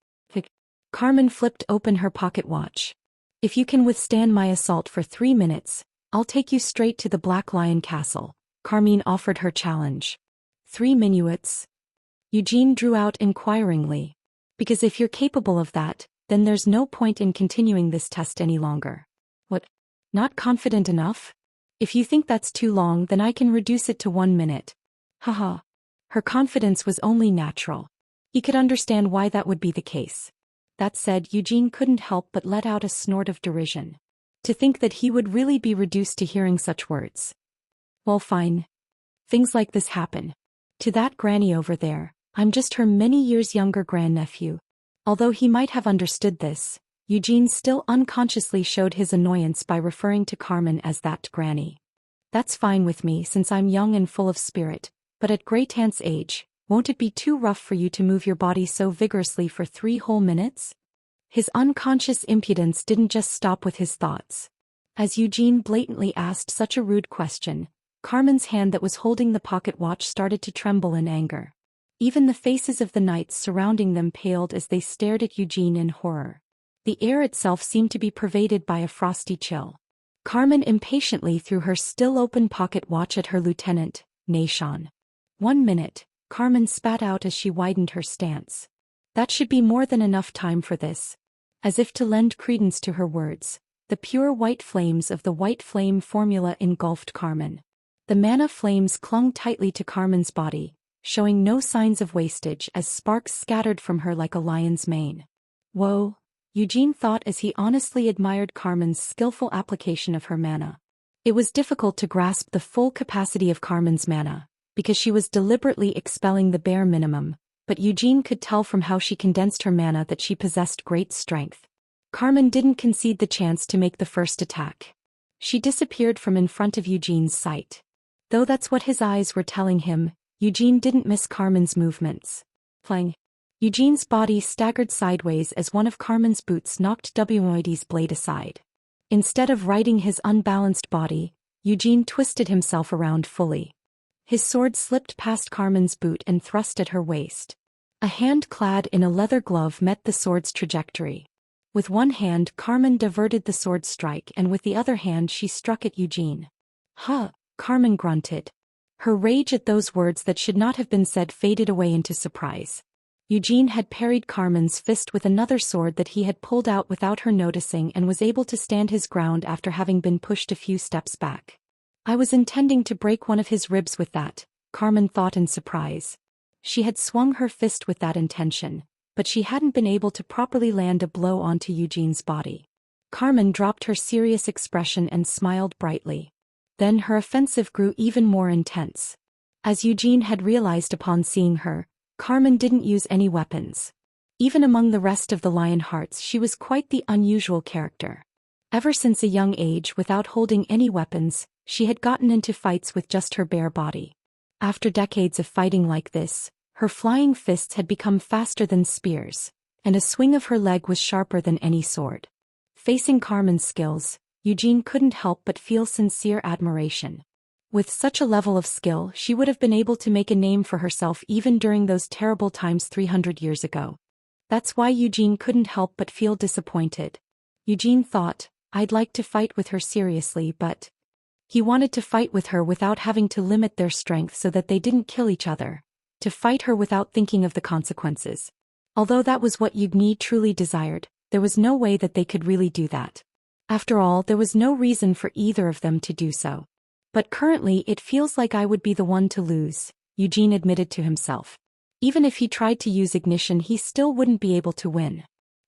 Carmen flipped open her pocket watch. If you can withstand my assault for 3 minutes, I'll take you straight to the Black Lion Castle, Carmine offered her challenge. 3 minuets? Eugene drew out inquiringly. Because if you're capable of that, Then there's no point in continuing this test any longer. What? Not confident enough? If you think that's too long, then I can reduce it to 1 minute. Haha. Her confidence was only natural. He could understand why that would be the case. That said, Eugene couldn't help but let out a snort of derision. To think that he would really be reduced to hearing such words. Well, fine. Things like this happen. To that granny over there, I'm just her many years younger grandnephew. Although he might have understood this, Eugene still unconsciously showed his annoyance by referring to Carmen as that granny. That's fine with me since I'm young and full of spirit, but at Great Aunt's age, won't it be too rough for you to move your body so vigorously for 3 whole minutes? His unconscious impudence didn't just stop with his thoughts. As Eugene blatantly asked such a rude question, Carmen's hand that was holding the pocket watch started to tremble in anger. Even the faces of the knights surrounding them paled as they stared at Eugene in horror. The air itself seemed to be pervaded by a frosty chill. Carmen impatiently threw her still-open pocket watch at her lieutenant, Nashon. 1 minute, Carmen spat out as she widened her stance. That should be more than enough time for this. As if to lend credence to her words, the pure white flames of the white flame formula engulfed Carmen. The mana flames clung tightly to Carmen's body, showing no signs of wastage as sparks scattered from her like a lion's mane. Whoa, Eugene thought as he honestly admired Carmen's skillful application of her mana. It was difficult to grasp the full capacity of Carmen's mana, because she was deliberately expelling the bare minimum, but Eugene could tell from how she condensed her mana that she possessed great strength. Carmen didn't concede the chance to make the first attack. She disappeared from in front of Eugene's sight. Though that's what his eyes were telling him, Eugene didn't miss Carmen's movements. Clang. Eugene's body staggered sideways as one of Carmen's boots knocked Wmoidy's blade aside. Instead of righting his unbalanced body, Eugene twisted himself around fully. His sword slipped past Carmen's boot and thrust at her waist. A hand clad in a leather glove met the sword's trajectory. With one hand, Carmen diverted the sword strike, and with the other hand she struck at Eugene. Huh, Carmen grunted. Her rage at those words that should not have been said faded away into surprise. Eugene had parried Carmen's fist with another sword that he had pulled out without her noticing and was able to stand his ground after having been pushed a few steps back. I was intending to break one of his ribs with that, Carmen thought in surprise. She had swung her fist with that intention, but she hadn't been able to properly land a blow onto Eugene's body. Carmen dropped her serious expression and smiled brightly. Then her offensive grew even more intense. As Eugene had realized upon seeing her, Carmen didn't use any weapons. Even among the rest of the Lionhearts, she was quite the unusual character. Ever since a young age, without holding any weapons, she had gotten into fights with just her bare body. After decades of fighting like this, her flying fists had become faster than spears, and a swing of her leg was sharper than any sword. Facing Carmen's skills, Eugene couldn't help but feel sincere admiration. With such a level of skill, she would have been able to make a name for herself even during those terrible times 300 years ago. That's why Eugene couldn't help but feel disappointed. Eugene thought, I'd like to fight with her seriously, but he wanted to fight with her without having to limit their strength so that they didn't kill each other, to fight her without thinking of the consequences. Although that was what Eugene truly desired, there was no way that they could really do that. After all, there was no reason for either of them to do so. But currently it feels like I would be the one to lose, Eugene admitted to himself. Even if he tried to use ignition, he still wouldn't be able to win.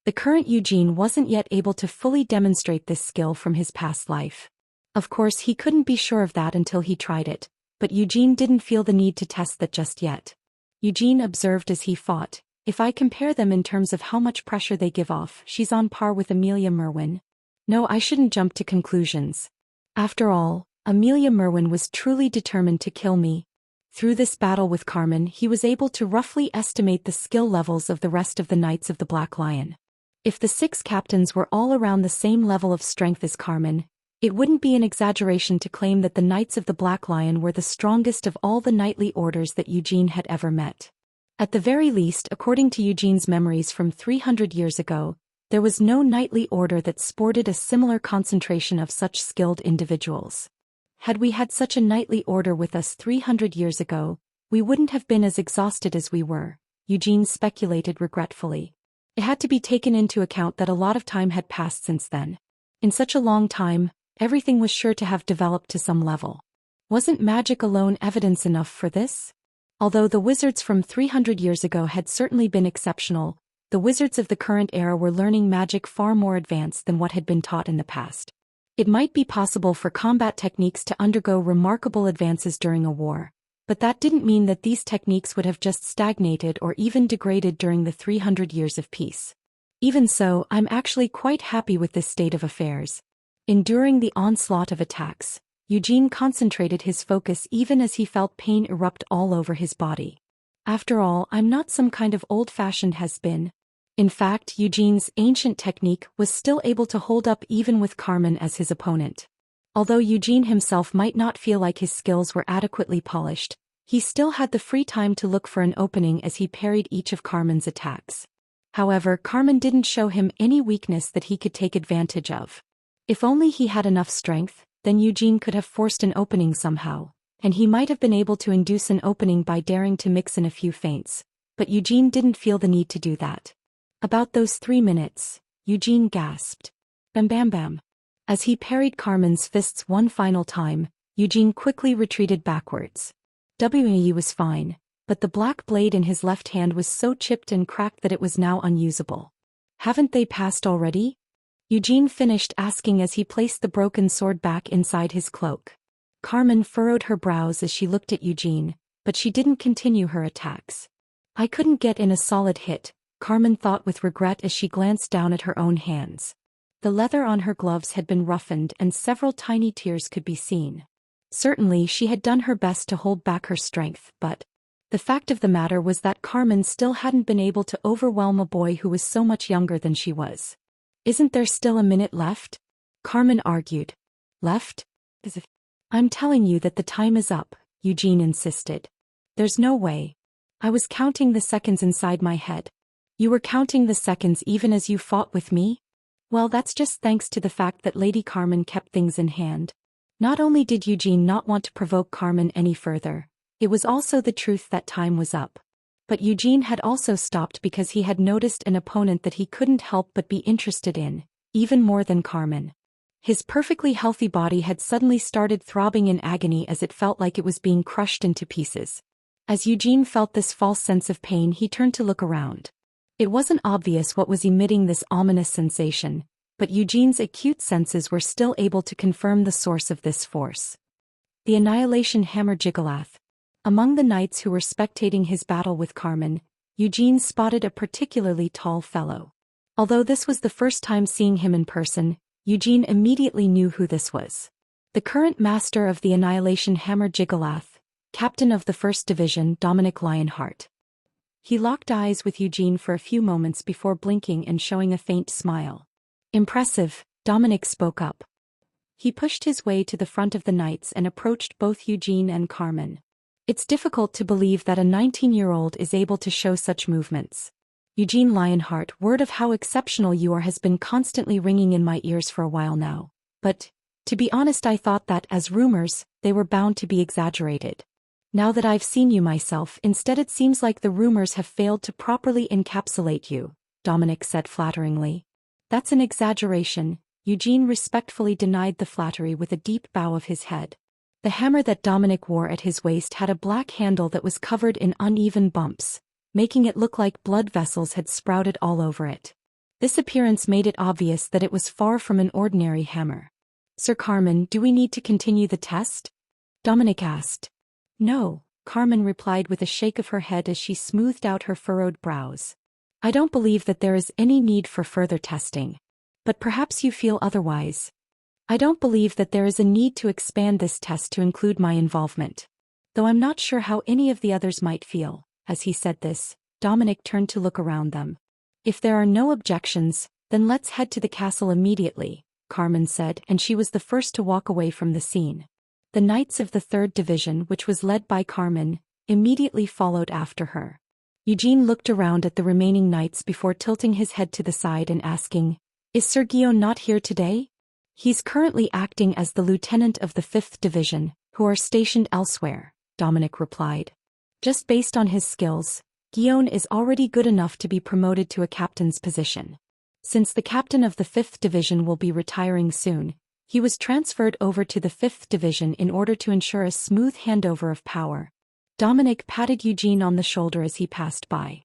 The current Eugene wasn't yet able to fully demonstrate this skill from his past life. Of course, he couldn't be sure of that until he tried it, but Eugene didn't feel the need to test that just yet. Eugene observed as he fought, if I compare them in terms of how much pressure they give off, she's on par with Amelia Merwin. No, I shouldn't jump to conclusions. After all, Amelia Merwin was truly determined to kill me. Through this battle with Carmen, he was able to roughly estimate the skill levels of the rest of the Knights of the Black Lion. If the 6 captains were all around the same level of strength as Carmen, it wouldn't be an exaggeration to claim that the Knights of the Black Lion were the strongest of all the knightly orders that Eugene had ever met. At the very least, according to Eugene's memories from 300 years ago, there was no knightly order that sported a similar concentration of such skilled individuals. Had we had such a knightly order with us 300 years ago, we wouldn't have been as exhausted as we were, Eugene speculated regretfully. It had to be taken into account that a lot of time had passed since then. In such a long time, everything was sure to have developed to some level. Wasn't magic alone evidence enough for this? Although the wizards from 300 years ago had certainly been exceptional, the wizards of the current era were learning magic far more advanced than what had been taught in the past. It might be possible for combat techniques to undergo remarkable advances during a war, but that didn't mean that these techniques would have just stagnated or even degraded during the 300 years of peace. Even so, I'm actually quite happy with this state of affairs. Enduring the onslaught of attacks, Eugene concentrated his focus even as he felt pain erupt all over his body. After all, I'm not some kind of old-fashioned has-been. In fact, Eugene's ancient technique was still able to hold up even with Carmen as his opponent. Although Eugene himself might not feel like his skills were adequately polished, he still had the free time to look for an opening as he parried each of Carmen's attacks. However, Carmen didn't show him any weakness that he could take advantage of. If only he had enough strength, then Eugene could have forced an opening somehow, and he might have been able to induce an opening by daring to mix in a few feints, but Eugene didn't feel the need to do that. About those 3 minutes, Eugene gasped. Bam bam bam. As he parried Carmen's fists one final time, Eugene quickly retreated backwards. He was fine, but the black blade in his left hand was so chipped and cracked that it was now unusable. Haven't they passed already? Eugene finished asking as he placed the broken sword back inside his cloak. Carmen furrowed her brows as she looked at Eugene, but she didn't continue her attacks. I couldn't get in a solid hit, Carmen thought with regret as she glanced down at her own hands. The leather on her gloves had been roughened and several tiny tears could be seen. Certainly she had done her best to hold back her strength, but the fact of the matter was that Carmen still hadn't been able to overwhelm a boy who was so much younger than she was. Isn't there still a minute left? Carmen argued. Left? I'm telling you that the time is up, Eugene insisted. There's no way. I was counting the seconds inside my head. You were counting the seconds even as you fought with me? Well, that's just thanks to the fact that Lady Carmen kept things in hand. Not only did Eugene not want to provoke Carmen any further, it was also the truth that time was up. But Eugene had also stopped because he had noticed an opponent that he couldn't help but be interested in, even more than Carmen. His perfectly healthy body had suddenly started throbbing in agony as it felt like it was being crushed into pieces. As Eugene felt this false sense of pain, he turned to look around. It wasn't obvious what was emitting this ominous sensation, but Eugene's acute senses were still able to confirm the source of this force. The Annihilation Hammer Jiggalath. Among the knights who were spectating his battle with Carmen, Eugene spotted a particularly tall fellow. Although this was the first time seeing him in person, Eugene immediately knew who this was. The current master of the Annihilation Hammer Jiggalath, captain of the 1st Division, Dominic Lionheart. He locked eyes with Eugene for a few moments before blinking and showing a faint smile. Impressive, Dominic spoke up. He pushed his way to the front of the knights and approached both Eugene and Carmen. It's difficult to believe that a 19-year-old is able to show such movements. Eugene Lionheart, word of how exceptional you are has been constantly ringing in my ears for a while now. But, to be honest, I thought that, as rumors, they were bound to be exaggerated. Now that I've seen you myself, instead it seems like the rumors have failed to properly encapsulate you, Dominic said flatteringly. That's an exaggeration, Eugene respectfully denied the flattery with a deep bow of his head. The hammer that Dominic wore at his waist had a black handle that was covered in uneven bumps, making it look like blood vessels had sprouted all over it. This appearance made it obvious that it was far from an ordinary hammer. Sir Carmen, do we need to continue the test? Dominic asked. No, Carmen replied with a shake of her head as she smoothed out her furrowed brows. I don't believe that there is any need for further testing. But perhaps you feel otherwise. I don't believe that there is a need to expand this test to include my involvement. Though I'm not sure how any of the others might feel. As he said this, Dominic turned to look around them. If there are no objections, then let's head to the castle immediately, Carmen said, and she was the first to walk away from the scene. The Knights of the 3rd Division, which was led by Carmen, immediately followed after her. Eugene looked around at the remaining knights before tilting his head to the side and asking, Is Sir Guillaume not here today? He's currently acting as the lieutenant of the 5th Division, who are stationed elsewhere, Dominic replied. Just based on his skills, Guillaume is already good enough to be promoted to a captain's position. Since the captain of the 5th Division will be retiring soon, he was transferred over to the 5th Division in order to ensure a smooth handover of power. Dominic patted Eugene on the shoulder as he passed by.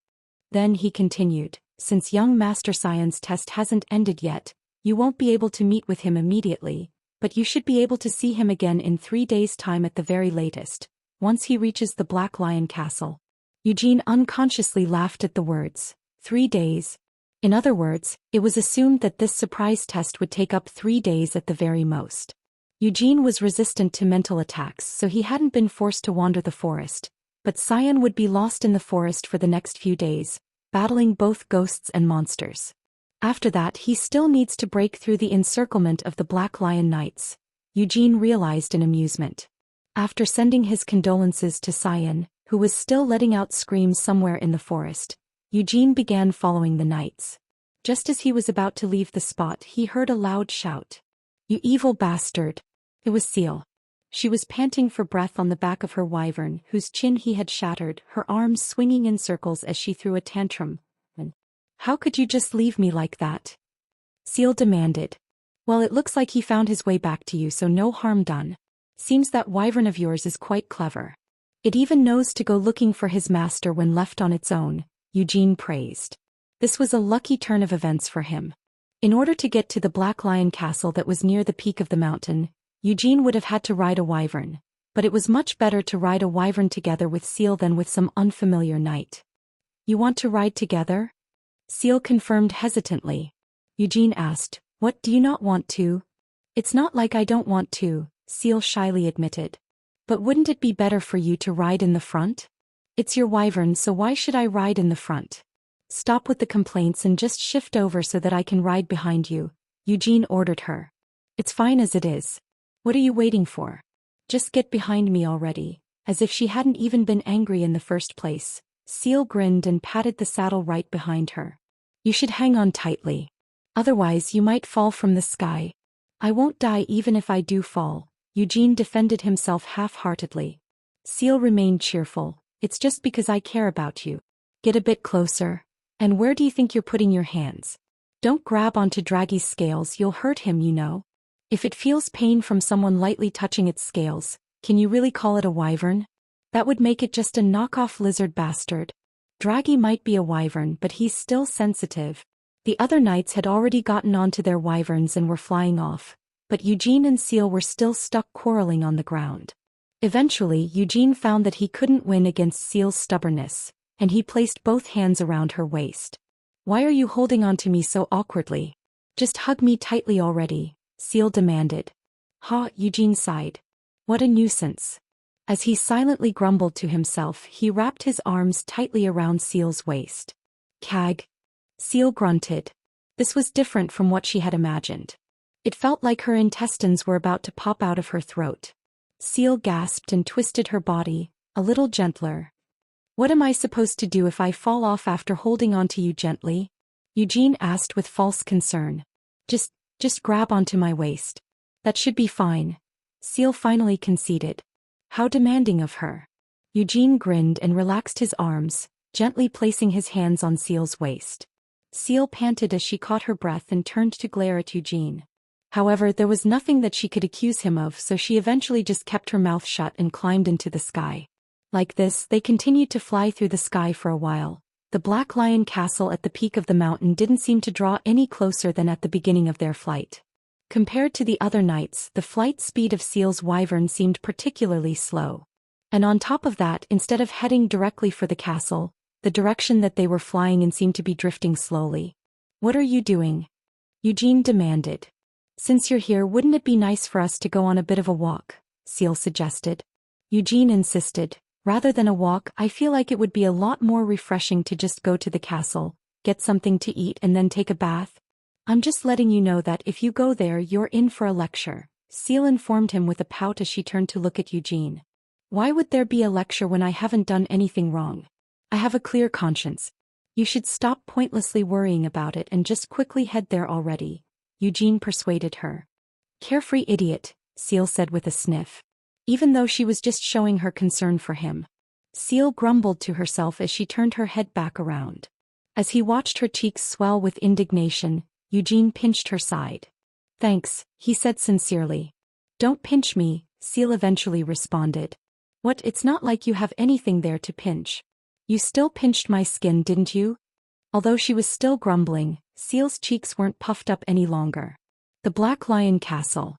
Then he continued, since young Master Science's test hasn't ended yet, you won't be able to meet with him immediately, but you should be able to see him again in 3 days' time at the very latest, once he reaches the Black Lion Castle. Eugene unconsciously laughed at the words, 3 days. In other words, it was assumed that this surprise test would take up 3 days at the very most. Eugene was resistant to mental attacks, so he hadn't been forced to wander the forest, but Cyan would be lost in the forest for the next few days, battling both ghosts and monsters. After that, he still needs to break through the encirclement of the Black Lion Knights, Eugene realized in amusement. After sending his condolences to Cyan, who was still letting out screams somewhere in the forest, Eugene began following the knights. Just as he was about to leave the spot, he heard a loud shout. "You evil bastard!" It was Seal. She was panting for breath on the back of her wyvern, whose chin he had shattered, her arms swinging in circles as she threw a tantrum. "How could you just leave me like that?" Seal demanded. "Well, it looks like he found his way back to you, so no harm done. Seems that wyvern of yours is quite clever. It even knows to go looking for his master when left on its own," Eugene praised. This was a lucky turn of events for him. In order to get to the Black Lion Castle that was near the peak of the mountain, Eugene would have had to ride a wyvern, but it was much better to ride a wyvern together with Seal than with some unfamiliar knight. "You want to ride together?" Seal confirmed hesitantly. Eugene asked, "What, do you not want to?" "It's not like I don't want to," Seal shyly admitted. "But wouldn't it be better for you to ride in the front?" "It's your wyvern, so why should I ride in the front?" "Stop with the complaints and just shift over so that I can ride behind you," Eugene ordered her. "It's fine as it is. What are you waiting for? Just get behind me already." As if she hadn't even been angry in the first place, Seal grinned and patted the saddle right behind her. "You should hang on tightly. Otherwise you might fall from the sky." "I won't die even if I do fall," Eugene defended himself half-heartedly. Seal remained cheerful. "It's just because I care about you." "Get a bit closer. And where do you think you're putting your hands? Don't grab onto Draggy's scales, you'll hurt him, you know. If it feels pain from someone lightly touching its scales, can you really call it a wyvern? That would make it just a knockoff lizard bastard. Draggy might be a wyvern, but he's still sensitive." The other knights had already gotten onto their wyverns and were flying off, but Eugene and Seal were still stuck quarreling on the ground. Eventually, Eugene found that he couldn't win against Seal's stubbornness, and he placed both hands around her waist. "Why are you holding on to me so awkwardly? Just hug me tightly already," Seal demanded. "Ha," Eugene sighed. "What a nuisance." As he silently grumbled to himself, he wrapped his arms tightly around Seal's waist. "Cag." Seal grunted. This was different from what she had imagined. It felt like her intestines were about to pop out of her throat. Seal gasped and twisted her body, a little gentler. "What am I supposed to do if I fall off after holding on to you gently?" Eugene asked with false concern. Just grab onto my waist. That should be fine." Seal finally conceded. How demanding of her. Eugene grinned and relaxed his arms, gently placing his hands on Seal's waist. Seal panted as she caught her breath and turned to glare at Eugene. However, there was nothing that she could accuse him of, so she eventually just kept her mouth shut and climbed into the sky. Like this, they continued to fly through the sky for a while. The Black Lion Castle at the peak of the mountain didn't seem to draw any closer than at the beginning of their flight. Compared to the other knights, the flight speed of Seal's wyvern seemed particularly slow. And on top of that, instead of heading directly for the castle, the direction that they were flying in seemed to be drifting slowly. "What are you doing?" Eugene demanded. "Since you're here, wouldn't it be nice for us to go on a bit of a walk?" Seal suggested. Eugene insisted. "Rather than a walk, I feel like it would be a lot more refreshing to just go to the castle, get something to eat and then take a bath. I'm just letting you know that if you go there, you're in for a lecture," Seal informed him with a pout as she turned to look at Eugene. "Why would there be a lecture when I haven't done anything wrong? I have a clear conscience. You should stop pointlessly worrying about it and just quickly head there already," Eugene persuaded her. "Carefree idiot," Seal said with a sniff. Even though she was just showing her concern for him. Seal grumbled to herself as she turned her head back around. As he watched her cheeks swell with indignation, Eugene pinched her side. "Thanks," he said sincerely. "Don't pinch me," Seal eventually responded. "What, it's not like you have anything there to pinch. You still pinched my skin, didn't you?" Although she was still grumbling, Seal's cheeks weren't puffed up any longer. The Black Lion Castle.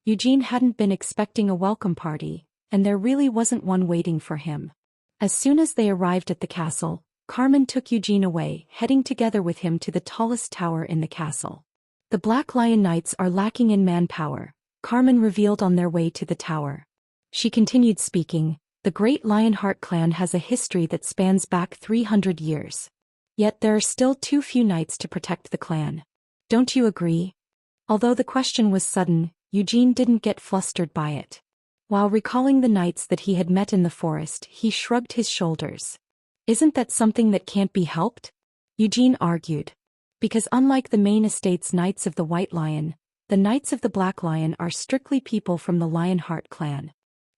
Eugene hadn't been expecting a welcome party, and there really wasn't one waiting for him. As soon as they arrived at the castle, Carmen took Eugene away, heading together with him to the tallest tower in the castle. "The Black Lion Knights are lacking in manpower," Carmen revealed on their way to the tower. She continued speaking, "The Great Lionheart clan has a history that spans back 300 years. Yet there are still too few knights to protect the clan. Don't you agree?" Although the question was sudden, Eugene didn't get flustered by it. While recalling the knights that he had met in the forest, he shrugged his shoulders. "Isn't that something that can't be helped?" Eugene argued. "Because unlike the main estate's Knights of the White Lion, the Knights of the Black Lion are strictly people from the Lionheart clan.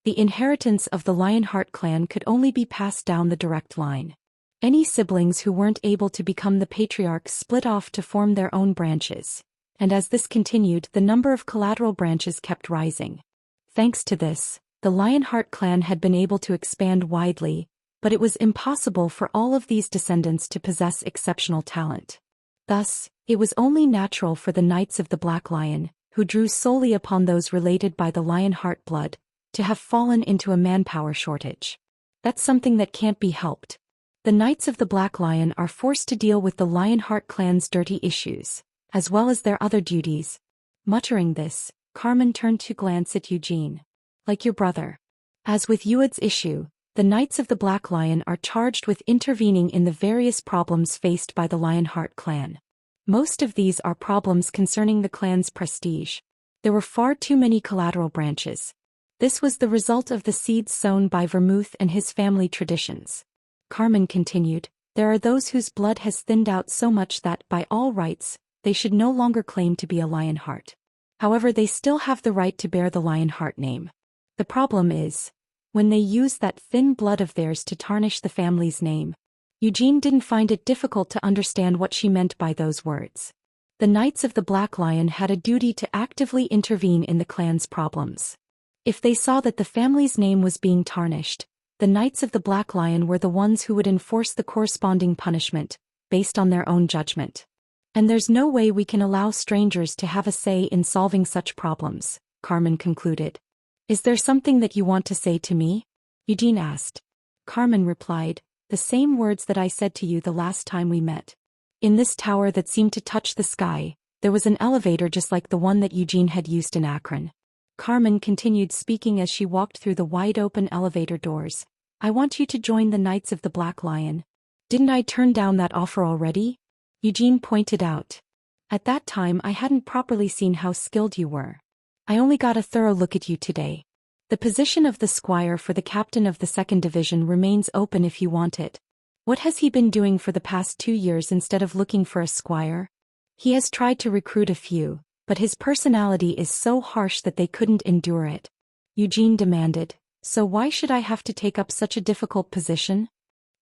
The inheritance of the Lionheart clan could only be passed down the direct line. Any siblings who weren't able to become the patriarchs split off to form their own branches. And as this continued, the number of collateral branches kept rising. Thanks to this, the Lionheart clan had been able to expand widely, but it was impossible for all of these descendants to possess exceptional talent. Thus, it was only natural for the Knights of the Black Lion, who drew solely upon those related by the Lionheart blood, to have fallen into a manpower shortage. That's something that can't be helped. The Knights of the Black Lion are forced to deal with the Lionheart clan's dirty issues, as well as their other duties." Muttering this, Carmen turned to glance at Eugene. "Like your brother. As with Yuad's issue, the Knights of the Black Lion are charged with intervening in the various problems faced by the Lionheart clan. Most of these are problems concerning the clan's prestige. There were far too many collateral branches. This was the result of the seeds sown by Vermouth and his family traditions." Carmen continued, "There are those whose blood has thinned out so much that, by all rights, they should no longer claim to be a Lionheart. However, they still have the right to bear the Lionheart name. The problem is, when they use that thin blood of theirs to tarnish the family's name." Eugene didn't find it difficult to understand what she meant by those words. The Knights of the Black Lion had a duty to actively intervene in the clan's problems. If they saw that the family's name was being tarnished, the Knights of the Black Lion were the ones who would enforce the corresponding punishment, based on their own judgment. "And there's no way we can allow strangers to have a say in solving such problems," Carmen concluded. "Is there something that you want to say to me?" Eugene asked. Carmen replied, "The same words that I said to you the last time we met." In this tower that seemed to touch the sky, there was an elevator just like the one that Eugene had used in Akron. Carmen continued speaking as she walked through the wide-open elevator doors. "I want you to join the Knights of the Black Lion." "Didn't I turn down that offer already?" Eugene pointed out. "At that time I hadn't properly seen how skilled you were. I only got a thorough look at you today. The position of the squire for the captain of the 2nd Division remains open if you want it. What has he been doing for the past 2 years instead of looking for a squire? He has tried to recruit a few, but his personality is so harsh that they couldn't endure it." Eugene demanded, "So why should I have to take up such a difficult position?"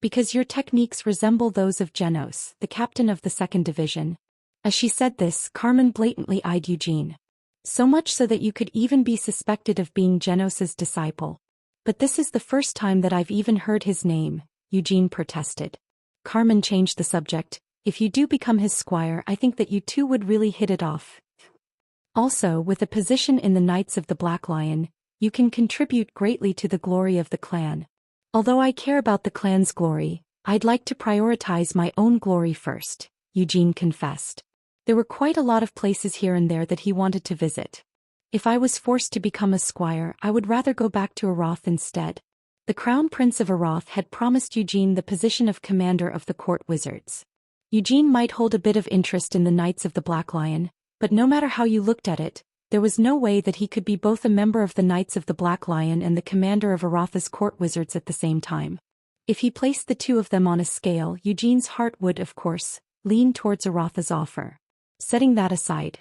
"Because your techniques resemble those of Genos, the captain of the 2nd Division." As she said this, Carmen blatantly eyed Eugene. "So much so that you could even be suspected of being Genos's disciple." "But this is the first time that I've even heard his name," Eugene protested. Carmen changed the subject. "If you do become his squire, I think that you two would really hit it off. Also, with a position in the Knights of the Black Lion, you can contribute greatly to the glory of the clan. Although I care about the clan's glory, I'd like to prioritize my own glory first," Eugene confessed. There were quite a lot of places here and there that he wanted to visit. "If I was forced to become a squire, I would rather go back to Aroth instead." The Crown Prince of Aroth had promised Eugene the position of commander of the court wizards. Eugene might hold a bit of interest in the Knights of the Black Lion, but no matter how you looked at it, there was no way that he could be both a member of the Knights of the Black Lion and the commander of Aroth's court wizards at the same time. If he placed the two of them on a scale, Eugene's heart would, of course, lean towards Aroth's offer. Setting that aside.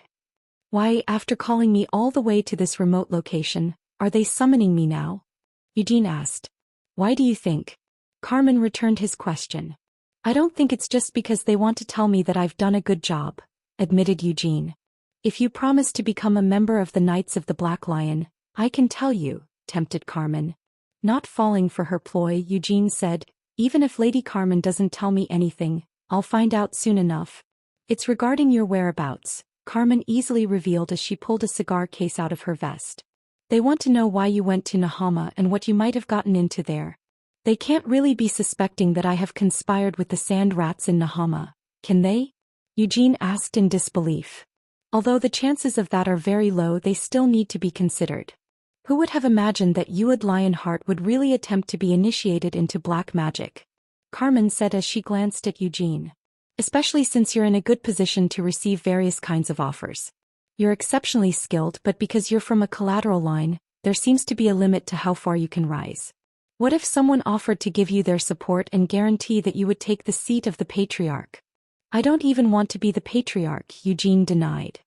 "Why, after calling me all the way to this remote location, are they summoning me now?" Eugene asked. "Why do you think?" Carmen returned his question. I don't think it's just because they want to tell me that I've done a good job, admitted Eugene. If you promise to become a member of the Knights of the Black Lion, I can tell you, tempted Carmen. Not falling for her ploy, Eugene said, even if Lady Carmen doesn't tell me anything, I'll find out soon enough. It's regarding your whereabouts, Carmen easily revealed as she pulled a cigar case out of her vest. They want to know why you went to Nahama and what you might have gotten into there. They can't really be suspecting that I have conspired with the sand rats in Nahama, can they? Eugene asked in disbelief. Although the chances of that are very low, they still need to be considered. Who would have imagined that Ued Lionheart would really attempt to be initiated into black magic? Carmen said as she glanced at Eugene. Especially since you're in a good position to receive various kinds of offers. You're exceptionally skilled, but because you're from a collateral line, there seems to be a limit to how far you can rise. What if someone offered to give you their support and guarantee that you would take the seat of the patriarch? I don't even want to be the patriarch, Eugene denied.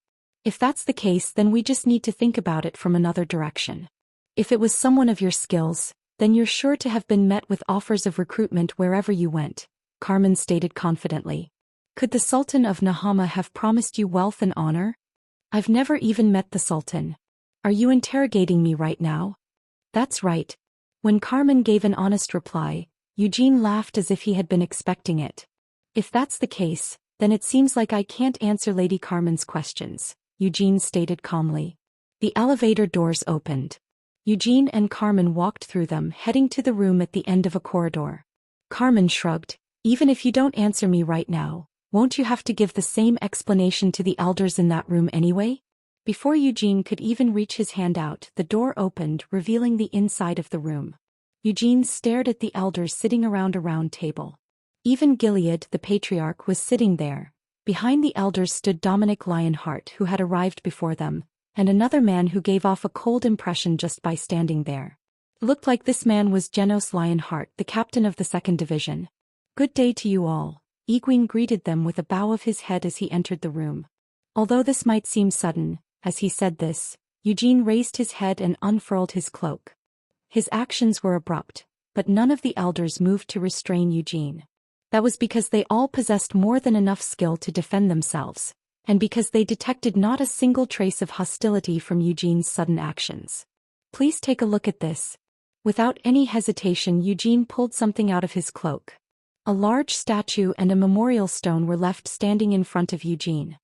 If that's the case, then we just need to think about it from another direction. If it was someone of your skills, then you're sure to have been met with offers of recruitment wherever you went, Carmen stated confidently. Could the Sultan of Nahama have promised you wealth and honor? I've never even met the Sultan. Are you interrogating me right now? That's right. When Carmen gave an honest reply, Eugene laughed as if he had been expecting it. If that's the case, then it seems like I can't answer Lady Carmen's questions, Eugene stated calmly. The elevator doors opened. Eugene and Carmen walked through them, heading to the room at the end of a corridor. Carmen shrugged. Even if you don't answer me right now, won't you have to give the same explanation to the elders in that room anyway? Before Eugene could even reach his hand out, the door opened, revealing the inside of the room. Eugene stared at the elders sitting around a round table. Even Gilead, the patriarch, was sitting there. Behind the elders stood Dominic Lionheart, who had arrived before them, and another man who gave off a cold impression just by standing there. It looked like this man was Genos Lionheart, the captain of the 2nd Division. Good day to you all, Egwene greeted them with a bow of his head as he entered the room. Although this might seem sudden, as he said this, Eugene raised his head and unfurled his cloak. His actions were abrupt, but none of the elders moved to restrain Eugene. That was because they all possessed more than enough skill to defend themselves, and because they detected not a single trace of hostility from Eugene's sudden actions. Please take a look at this. Without any hesitation, Eugene pulled something out of his cloak. A large statue and a memorial stone were left standing in front of Eugene.